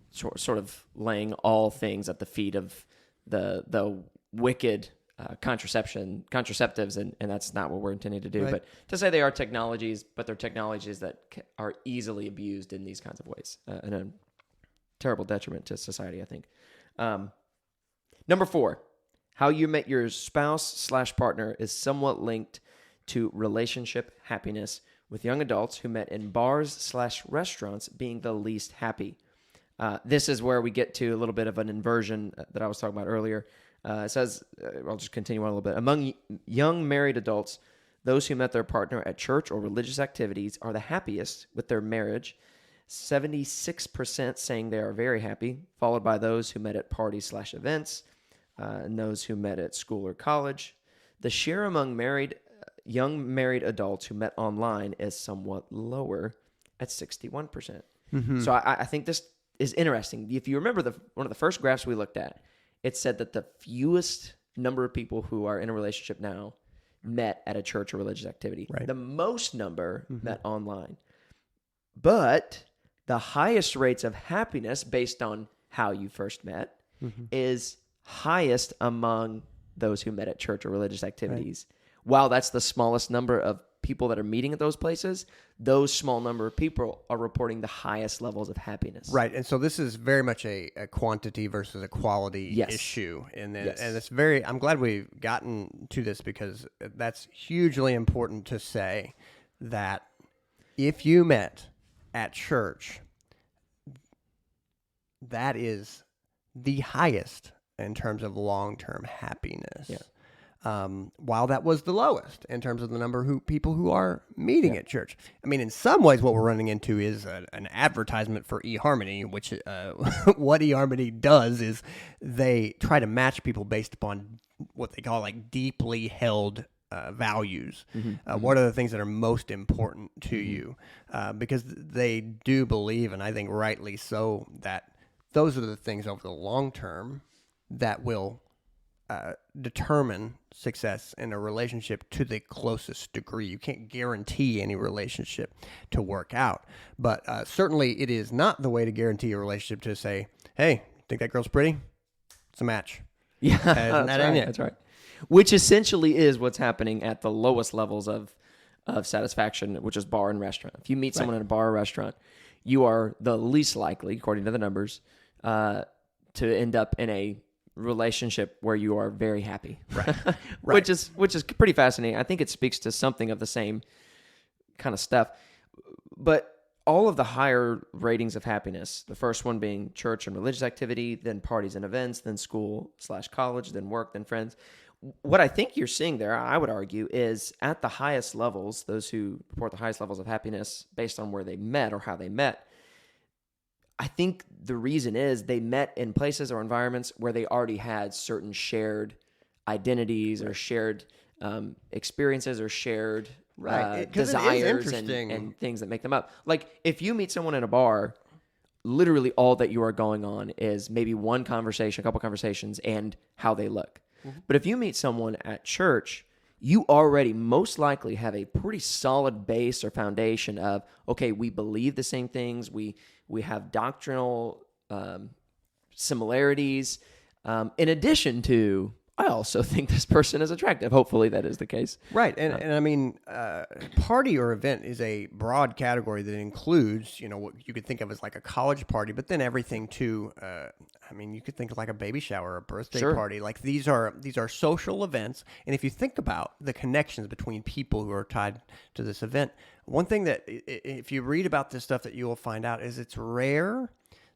sort of laying all things at the feet of the wicked contraceptives, and that's not what we're intending to do. Right. But to say they are technologies, but they're technologies that are easily abused in these kinds of ways, and a terrible detriment to society, I think. Number 4. How you met your spouse/partner is somewhat linked to relationship happiness, with young adults who met in bars/restaurants being the least happy. This is where we get to a little bit of an inversion that I was talking about earlier. It says, I'll just continue on a little bit. Among young married adults, those who met their partner at church or religious activities are the happiest with their marriage, 76% saying they are very happy, followed by those who met at parties/events. and those who met at school or college. The share among young married adults who met online is somewhat lower at 61%. So I think this is interesting. If you remember one of the first graphs we looked at, it said that the fewest number of people who are in a relationship now met at a church or religious activity. Right. The most number met online. But the highest rates of happiness based on how you first met is highest among those who met at church or religious activities. Right. While that's the smallest number of people that are meeting at those places, those small number of people are reporting the highest levels of happiness. Right. And so this is very much a quantity versus a quality issue. And it's I'm glad we've gotten to this, because that's hugely important to say that if you met at church, that is the highest in terms of long-term happiness. Yeah. While that was the lowest in terms of the number of people who are meeting at church. I mean, in some ways, what we're running into is an advertisement for eHarmony, which what eHarmony does is they try to match people based upon what they call like deeply held values. What are the things that are most important to you? Because they do believe, and I think rightly so, that those are the things over the long term that will determine success in a relationship to the closest degree. You can't guarantee any relationship to work out, but certainly it is not the way to guarantee a relationship to say, hey, think that girl's pretty? It's a match. Yeah, that's right. Which essentially is what's happening at the lowest levels of satisfaction, which is bar and restaurant. If you meet someone in a bar or restaurant, you are the least likely, according to the numbers, to end up in a relationship where you are very happy. Right. Which is pretty fascinating. I think it speaks to something of the same kind of stuff. But all of the higher ratings of happiness, the first one being church and religious activity, then parties and events, then school/college, then work, then friends. What I think you're seeing there, I would argue, is at the highest levels, those who report the highest levels of happiness based on where they met or how they met, I think the reason is they met in places or environments where they already had certain shared identities or shared experiences or shared desires and things that make them up. Like if you meet someone in a bar, literally all that you are going on is maybe one conversation, a couple conversations, and how they look. But if you meet someone at church, you already most likely have a pretty solid base or foundation of, okay, we believe the same things, we have doctrinal similarities, in addition to, I also think this person is attractive. Hopefully that is the case. Right. And I mean, party or event is a broad category that includes, what you could think of as like a college party, but then everything to, you could think of like a baby shower, a birthday party. Like these are social events. And if you think about the connections between people who are tied to this event, one thing that if you read about this stuff that you will find out is it's rare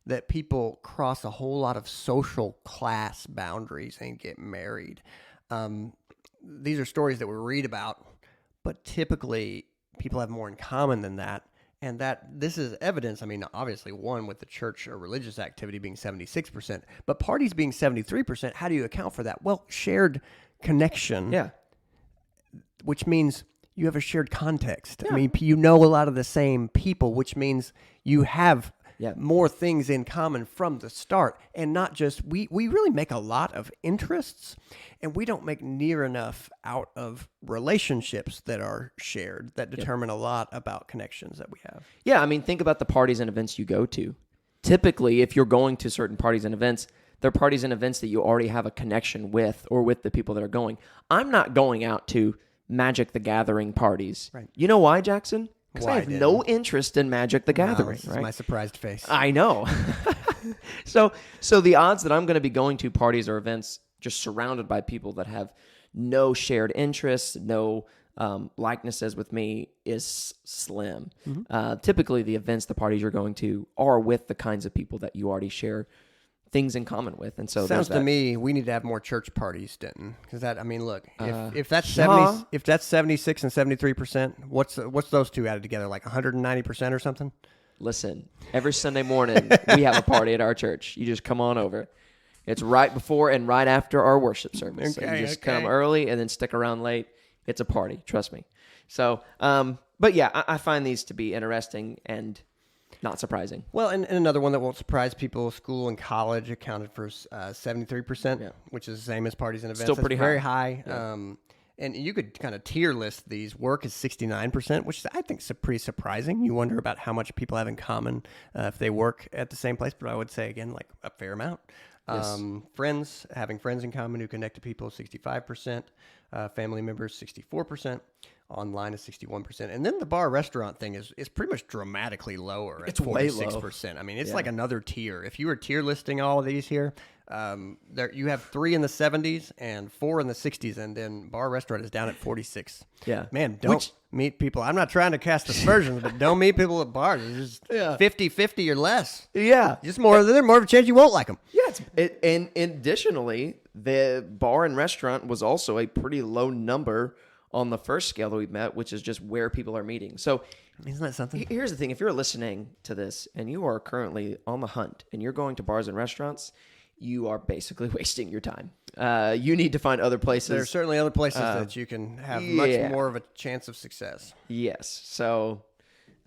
that people cross a whole lot of social class boundaries and get married. These are stories that we read about, but typically people have more in common than that. And that this is evidence, obviously one with the church or religious activity being 76%, but parties being 73%, how do you account for that? Well, shared connection. Yeah. Which means you have a shared context. Yeah. You know a lot of the same people, which means you have more things in common from the start, and not just we really make a lot of interests, and we don't make near enough out of relationships that are shared that determine a lot about connections that we have. Yeah, think about the parties and events you go to. Typically, if you're going to certain parties and events, they're parties and events that you already have a connection with or with the people that are going. I'm not going out to Magic the Gathering parties. Right. You know why, Jackson? Because I have no interest in Magic the Gathering. This is my surprised face. I know. So the odds that I'm going to be going to parties or events just surrounded by people that have no shared interests, no likenesses with me is slim. Mm-hmm. Typically, the events, the parties you're going to are with the kinds of people that you already share things in common with. And so sounds to me we need to have more church parties, Denton, because that look, if that's 70, if that's 76 and 73%, what's those two added together, like 190% or something? Listen, every Sunday morning we have a party at our church. You just come on over. It's right before and right after our worship service. So Okay, you just okay. come early and then stick around late. It's a party, trust me. So, but yeah, I find these to be interesting and not surprising. Well, and another one that won't surprise people, school and college accounted for 73%, which is the same as parties and events. Still That's pretty very high. high. And you could kind of tier list these. Work is 69%, which I think is pretty surprising. You wonder about how much people have in common if they work at the same place, but I would say, again, like a fair amount. Yes. Having friends in common who connect to people, 65%. Family members, 64%. Online is 61%. And then the bar restaurant thing is pretty much dramatically lower at 46%. I mean, it's like another tier. If you were tier listing all of these here, you have 3 in the 70s and 4 in the 60s, and then bar restaurant is down at 46. Yeah. Man, don't meet people. I'm not trying to cast aspersions, but don't meet people at bars. It's just 50-50 or less. Yeah. Just more of a chance you won't like them. Yeah. And additionally, the bar and restaurant was also a pretty low number on the first scale that we met, which is just where people are meeting. So isn't that something? Here's the thing. If you're listening to this and you are currently on the hunt and you're going to bars and restaurants, you are basically wasting your time. You need to find other places. There are certainly other places that you can have much more of a chance of success. Yes. So,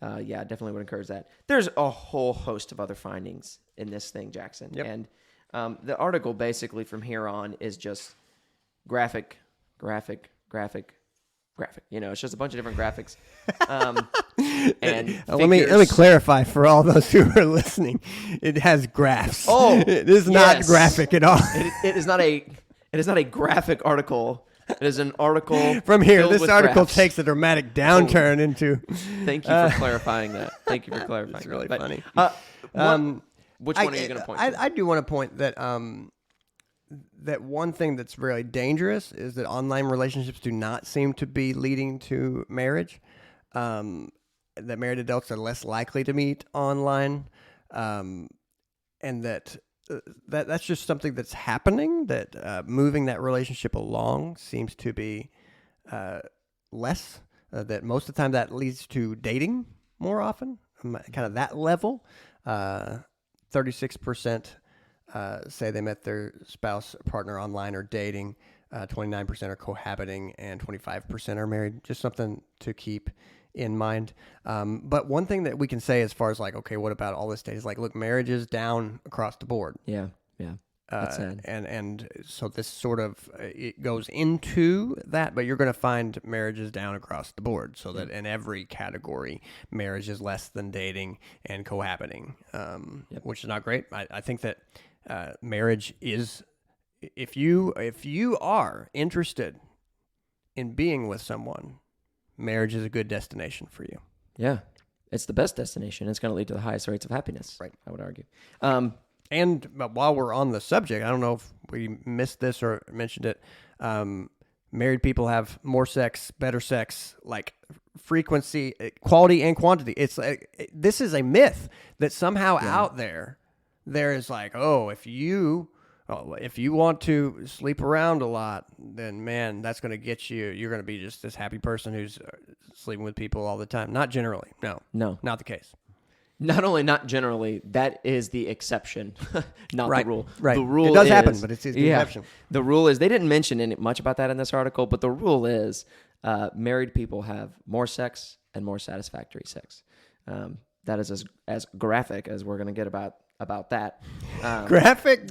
I definitely would encourage that. There's a whole host of other findings in this thing, Jackson. Yep. And the article basically from here on is just graphic. You know, it's just a bunch of different graphics. And let me clarify for all those who are listening. It has graphs. Oh, it is not graphic at all. It is not a graphic article. It is an article from here. filled This with article graphs. takes a dramatic downturn into. Thank you for clarifying that. Thank you for clarifying. It's really that. funny. Which one are you going to point to? I do want to point that that one thing that's really dangerous is that online relationships do not seem to be leading to marriage. That married adults are less likely to meet online, and that's just something that's happening. That moving that relationship along seems to be less. That most of the time that leads to dating more often, kind of that level. 36%. Say they met their spouse partner online or dating, 29% are cohabiting, and 25% are married. Just something to keep in mind. But one thing that we can say as far as like, okay, what about all this data is like, look, marriage is down across the board. Yeah. That's sad. And so this sort of, it goes into that, but you're going to find marriages down across the board. So that in every category, marriage is less than dating and cohabiting, which is not great. I think that marriage is, if you are interested in being with someone, marriage is a good destination for you. Yeah. It's the best destination. It's going to lead to the highest rates of happiness. Right. I would argue. And while we're on the subject, I don't know if we missed this or mentioned it. Married people have more sex, better sex, like frequency, quality, and quantity. It's like, this is a myth that somehow out there is like, oh, if you want to sleep around a lot, then man, that's going to get you. You're going to be just this happy person who's sleeping with people all the time. Not generally. No, not the case. Not only not generally, that is the exception, not the rule. Right. The rule it does happen, but it's the exception. The rule is, they didn't mention much about that in this article, but the rule is married people have more sex and more satisfactory sex. That is as graphic as we're going to get about that. Graphic.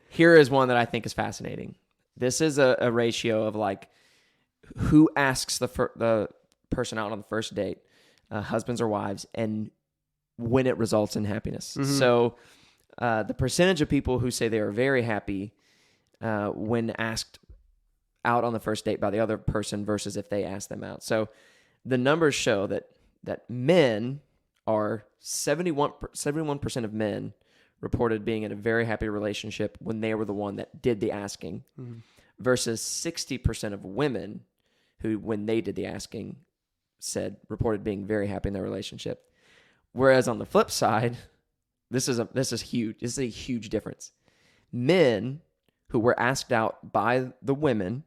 Here is one that I think is fascinating. This is a ratio of like who asks the person out on the first date, husbands or wives, and when it results in happiness. Mm-hmm. So the percentage of people who say they are very happy when asked out on the first date by the other person versus if they ask them out. So the numbers show that men are 71% of men reported being in a very happy relationship when they were the one that did the asking, versus 60% of women who, when they did the asking, reported being very happy in their relationship. Whereas on the flip side, this is huge. This is a huge difference. Men who were asked out by the women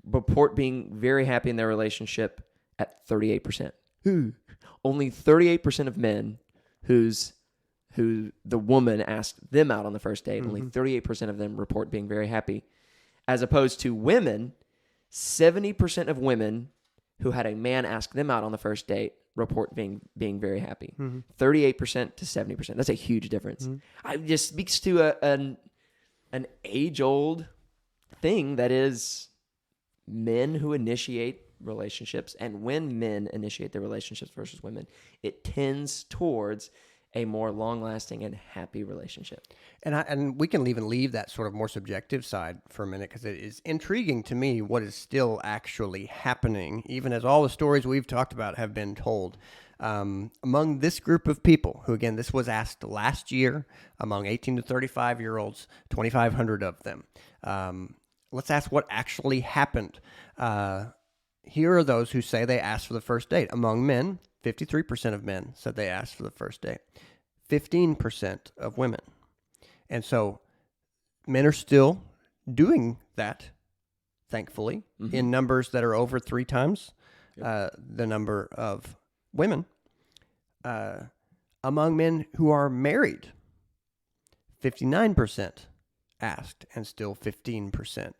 report being very happy in their relationship at 38%. Only 38% of men whose who the woman asked them out on the first date. Only 38% of them report being very happy. As opposed to women, 70% of women who had a man ask them out on the first date report being very happy. 38% to 70%. That's a huge difference. It just speaks to an age-old thing that is men who initiate relationships, and when men initiate their relationships versus women, it tends towards a more long-lasting and happy relationship. And we can even leave that sort of more subjective side for a minute, because it is intriguing to me what is still actually happening, even as all the stories we've talked about have been told. Among this group of people, who again, this was asked last year among 18 to 35-year-olds, 2,500 of them. Let's ask what actually happened. Here are those who say they asked for the first date. Among men, 53% of men said they asked for the first date. 15% of women. And so men are still doing that, thankfully, in numbers that are over 3 times the number of women. Among men who are married, 59% asked, and still 15%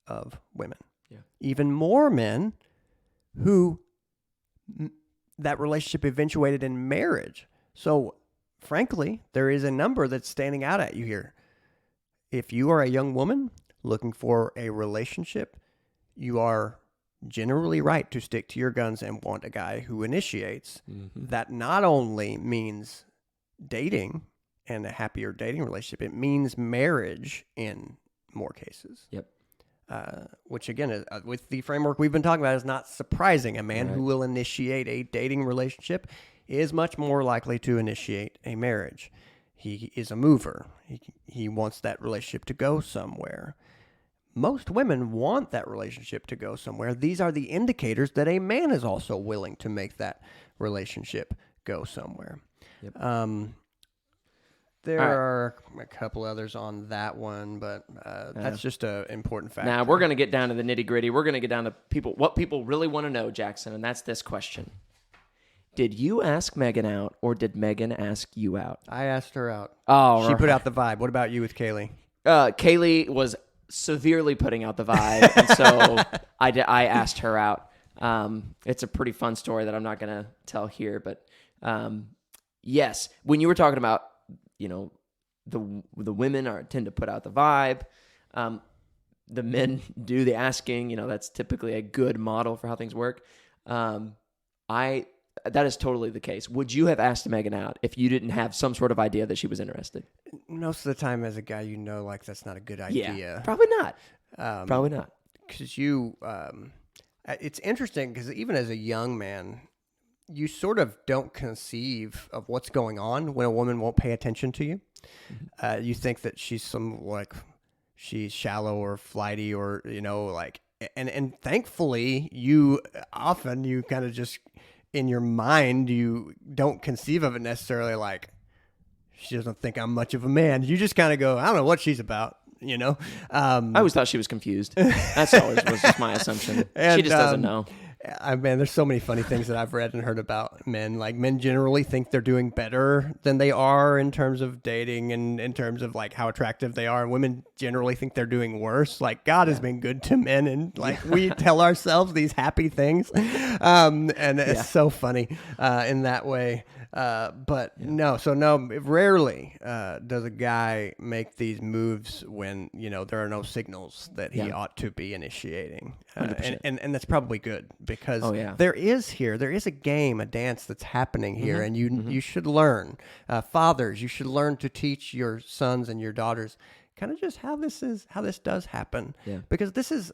of women. Yeah. Even more men who that relationship eventuated in marriage. So, frankly, there is a number that's standing out at you here. If you are a young woman looking for a relationship, you are generally right to stick to your guns and want a guy who initiates. That not only means dating and a happier dating relationship, it means marriage in more cases. Yep. Which again, is, with the framework we've been talking about, is not surprising. A man who will initiate a dating relationship is much more likely to initiate a marriage. He is a mover. He wants that relationship to go somewhere. Most women want that relationship to go somewhere. These are the indicators that a man is also willing to make that relationship go somewhere. Yep. There are a couple others on that one, but that's just an important factor. Now, we're going to get down to the nitty-gritty. We're going to get down to what people really want to know, Jackson, and that's this question. Did you ask Megan out, or did Megan ask you out? I asked her out. Oh, she put out the vibe. What about you with Kaylee? Kaylee was severely putting out the vibe, and so I asked her out. It's a pretty fun story that I'm not going to tell here, but yes, when you were talking about, the women tend to put out the vibe. The men do the asking. That's typically a good model for how things work. That is totally the case. Would you have asked Megan out if you didn't have some sort of idea that she was interested? Most of the time, as a guy, like that's not a good idea. Yeah, probably not. Probably not. Because it's interesting because even as a young man, you sort of don't conceive of what's going on when a woman won't pay attention to you. You think that she's she's shallow or flighty or, and thankfully you kind of just in your mind, you don't conceive of it necessarily like she doesn't think I'm much of a man. You just kind of go, I don't know what she's about. I always thought she was confused. That's always was just my assumption. She just doesn't know. There's so many funny things that I've read and heard about men. Like, men generally think they're doing better than they are in terms of dating and in terms of like how attractive they are. And women generally think they're doing worse. Like, God has been good to men, and like we tell ourselves these happy things, and it's so funny in that way. Rarely does a guy make these moves when there are no signals that he ought to be initiating, and that's probably good because there is a game, a dance that's happening here, and you should learn. Fathers, you should learn to teach your sons and your daughters kind of just how this does happen, because this is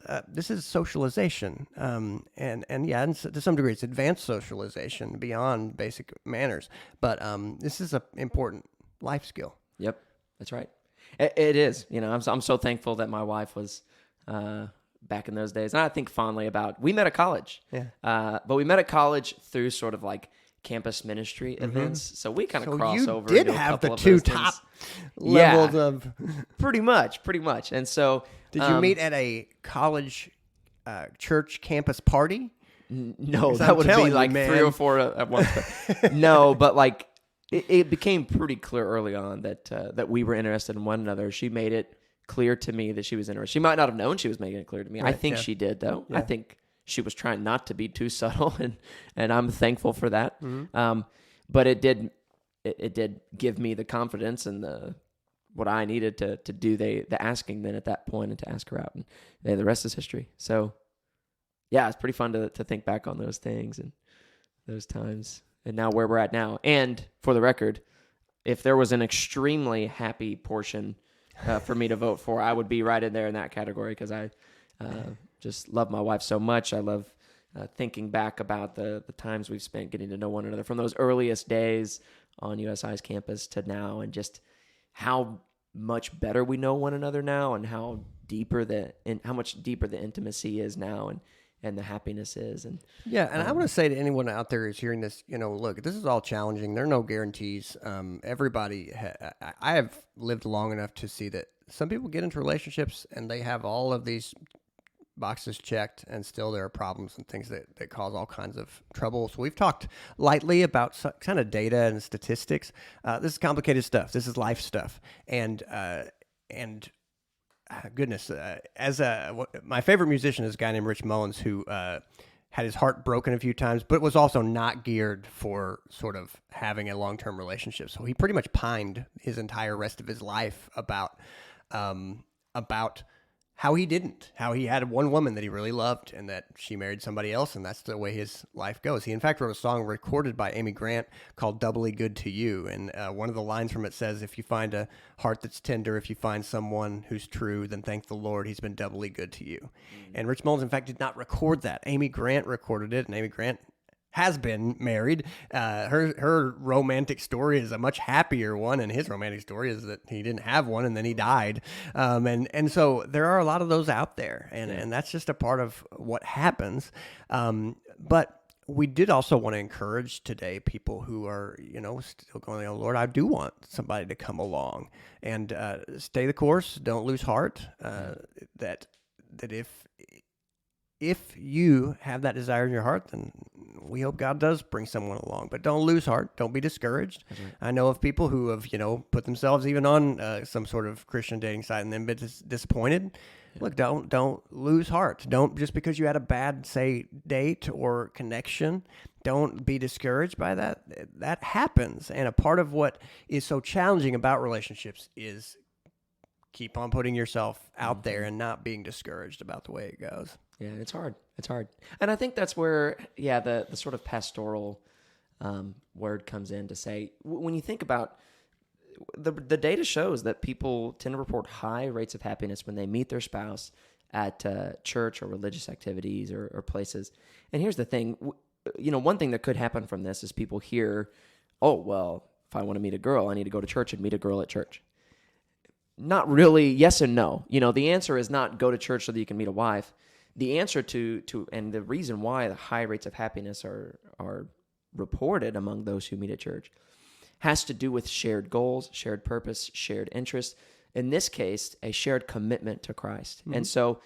socialization, and to some degree it's advanced socialization beyond basic manners, but this is an important life skill. Yep, that's right. It is. I'm so thankful that my wife was back in those days, and I think fondly about. We met at college, but we met at college through sort of like campus ministry events, so we kind of cross over. You did have the two top levels of pretty much, and so did you meet at a college church campus party? No, that would be like 3 or 4 at once. No, but like it became pretty clear early on that we were interested in one another. She made it clear to me that she was interested. She might not have known she was making it clear to me. Right, I think yeah. she did, though. Yeah. I think she was trying not to be too subtle, and I'm thankful for that. But it did give me the confidence and what I needed to do the asking then at that point and to ask her out. And the rest is history. So, yeah, it's pretty fun to think back on those things and those times and now where we're at now. And for the record, if there was an extremely happy portion for me to vote for, I would be right in there in that category because I just love my wife so much. I love thinking back about the times we've spent getting to know one another from those earliest days on USI's campus to now, and just how much better we know one another now, and how much deeper the intimacy is now, and the happiness is. And yeah, and I want to say to anyone out there who's hearing this, look, this is all challenging. There are no guarantees. Everybody, I have lived long enough to see that some people get into relationships and they have all of these boxes checked, and still there are problems and things that cause all kinds of trouble. So we've talked lightly about kind of data and statistics. This is complicated stuff. This is life stuff. And goodness, my favorite musician is a guy named Rich Mullins who had his heart broken a few times, but was also not geared for sort of having a long-term relationship. So he pretty much pined his entire rest of his life about how he had one woman that he really loved and that she married somebody else, and that's the way his life goes. He, in fact, wrote a song recorded by Amy Grant called Doubly Good to You, and one of the lines from it says, if you find a heart that's tender, if you find someone who's true, then thank the Lord, he's been doubly good to you. Mm-hmm. And Rich Mullins, in fact, did not record that. Amy Grant recorded it, and Amy Grant has been married. Her romantic story is a much happier one, and his romantic story is that he didn't have one and then he died. And so there are a lot of those out there, and that's just a part of what happens. But we did also want to encourage today people who are, still going, oh, Lord, I do want somebody to come along and stay the course. Don't lose heart. That if you have that desire in your heart, then we hope God does bring someone along. But don't lose heart. Don't be discouraged. Right. I know of people who have, put themselves even on some sort of Christian dating site and then been disappointed. Yeah. Look, don't lose heart. Don't, just because you had a bad, say, date or connection, don't be discouraged by that. That happens. And a part of what is so challenging about relationships is keep on putting yourself out there and not being discouraged about the way it goes. Yeah, it's hard. It's hard. And I think that's where, the sort of pastoral word comes in to say, when you think about the data shows that people tend to report high rates of happiness when they meet their spouse at church or religious activities or places. And here's the thing, one thing that could happen from this is people hear, oh, well, if I want to meet a girl, I need to go to church and meet a girl at church. Not really, yes and no. The answer is not go to church so that you can meet a wife. The answer to and the reason why the high rates of happiness are reported among those who meet at church has to do with shared goals, shared purpose, shared interests. In this case, a shared commitment to Christ. Mm-hmm. And so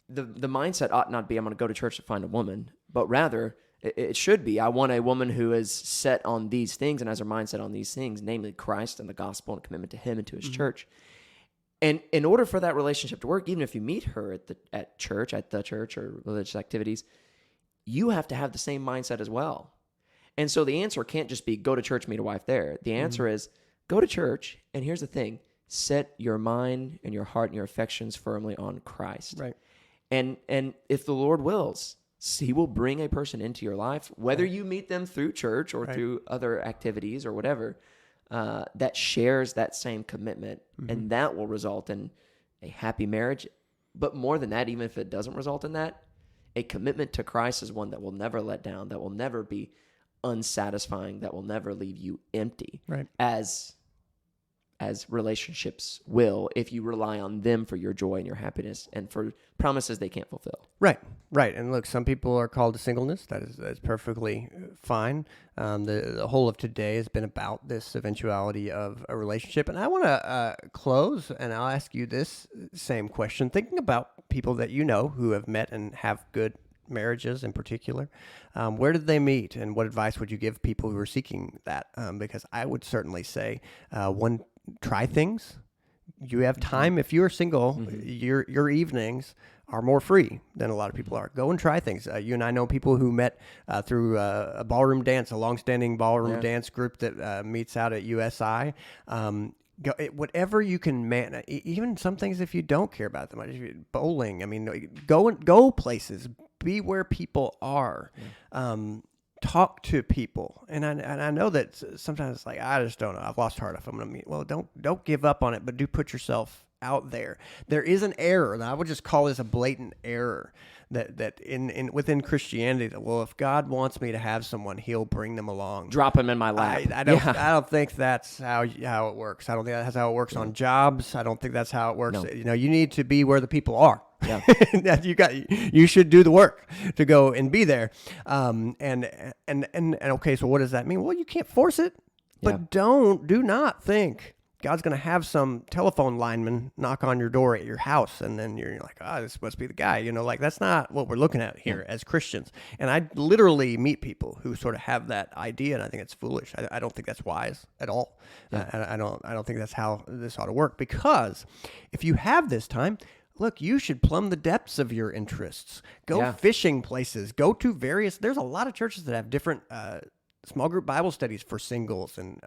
the mindset ought not be, I'm going to go to church to find a woman, but rather it should be, I want a woman who is set on these things and has her mindset on these things, namely Christ and the gospel and commitment to him and to his church. And in order for that relationship to work, even if you meet her at the church or religious activities, you have to have the same mindset as well. And so the answer can't just be go to church, meet a wife there. The answer is go to church, and here's the thing, set your mind and your heart and your affections firmly on Christ. Right. And if the Lord wills, he will bring a person into your life, whether you meet them through church or through other activities or whatever, that shares that same commitment, and that will result in a happy marriage. But more than that, even if it doesn't result in that, a commitment to Christ is one that will never let down, that will never be unsatisfying, that will never leave you empty, as relationships will, if you rely on them for your joy and your happiness and for promises they can't fulfill. Right. And look, some people are called to singleness. That's perfectly fine. The whole of today has been about this eventuality of a relationship. And I want to close, and I'll ask you this same question. Thinking about people that you know who have met and have good marriages in particular. Where did they meet, and what advice would you give people who are seeking that? Because I would certainly say, one, try things. You have time. If you're single, your evenings are more free than a lot of people are. Go and try things. You and I know people who met through a ballroom dance, a longstanding ballroom dance group that meets out at USI. Go, whatever you can man, even some things if you don't care about them, bowling. I mean, go places, be where people are, talk to people. And I know that sometimes it's like, I just don't know. I've lost heart if I'm going to meet. Well, don't give up on it, but do put yourself out there. There is an error, and I would just call this a blatant error that within Christianity, that, well, if God wants me to have someone, He'll bring them along. Drop them in my lap. I don't think that's how it works. I don't think that's how it works on jobs. I don't think that's how it works. No. You know, you need to be where the people are. Yeah. You should do the work to go and be there. And okay, so what does that mean? Well, you can't force it, but do not think God's going to have some telephone lineman knock on your door at your house, and then you're like, this must be the guy. You know, like, that's not what we're looking at here as Christians. And I literally meet people who sort of have that idea, and I think it's foolish. I don't think that's wise at all. I don't think that's how this ought to work, because if you have this time, look, you should plumb the depths of your interests. Go fishing places. Go to there's a lot of churches that have different small group Bible studies for singles, and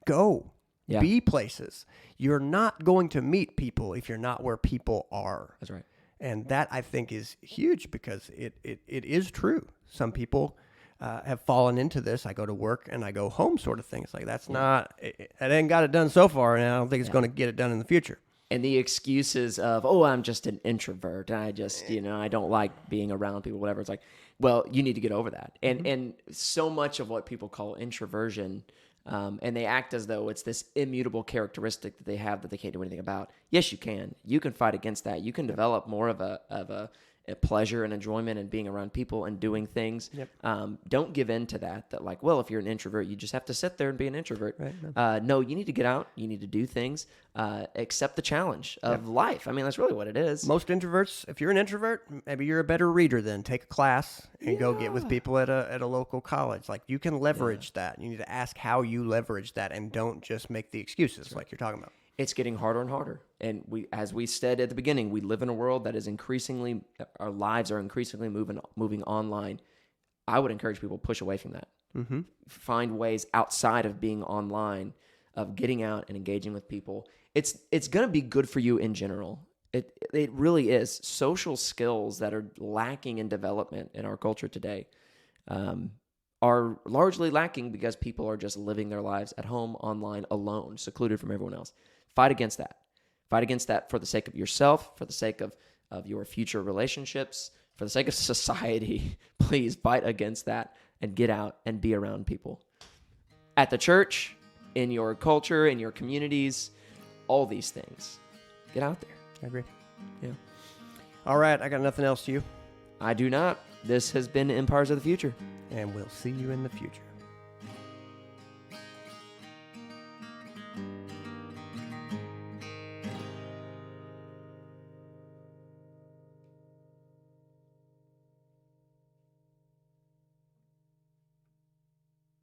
go. Be places. You're not going to meet people if you're not where people are. That's right. And that, I think, is huge, because it is true. Some people have fallen into this. I go to work and I go home sort of thing. It's like, that's not, I ain't got it done so far, and I don't think it's going to get it done in the future. And the excuses of, I'm just an introvert. I just, I don't like being around people, whatever. It's like, well, you need to get over that. And so much of what people call introversion, and they act as though it's this immutable characteristic that they have that they can't do anything about. Yes, you can. You can fight against that. You can develop more of a pleasure and enjoyment in being around people and doing things. Don't give in to that like, well, if you're an introvert, you just have to sit there and be an introvert. Right. No, you need to get out. You need to do things. Accept the challenge of life. I mean, that's really what it is. Most introverts, if you're an introvert, maybe you're a better reader then. Take a class and go get with people at a local college. Like, you can leverage that. You need to ask how you leverage that, and don't just make the excuses like you're talking about. It's getting harder and harder. And as we said at the beginning, we live in a world that is our lives are increasingly moving online. I would encourage people to push away from that. Mm-hmm. Find ways outside of being online, of getting out and engaging with people. It's going to be good for you in general. It really is. Social skills that are lacking in development in our culture today are largely lacking because people are just living their lives at home, online, alone, secluded from everyone else. Fight against that. Fight against that for the sake of yourself, for the sake of your future relationships, for the sake of society. Please fight against that and get out and be around people. At the church, in your culture, in your communities, all these things. Get out there. I agree. Yeah. All right, I got nothing else to you. I do not. This has been Empires of the Future. And we'll see you in the future.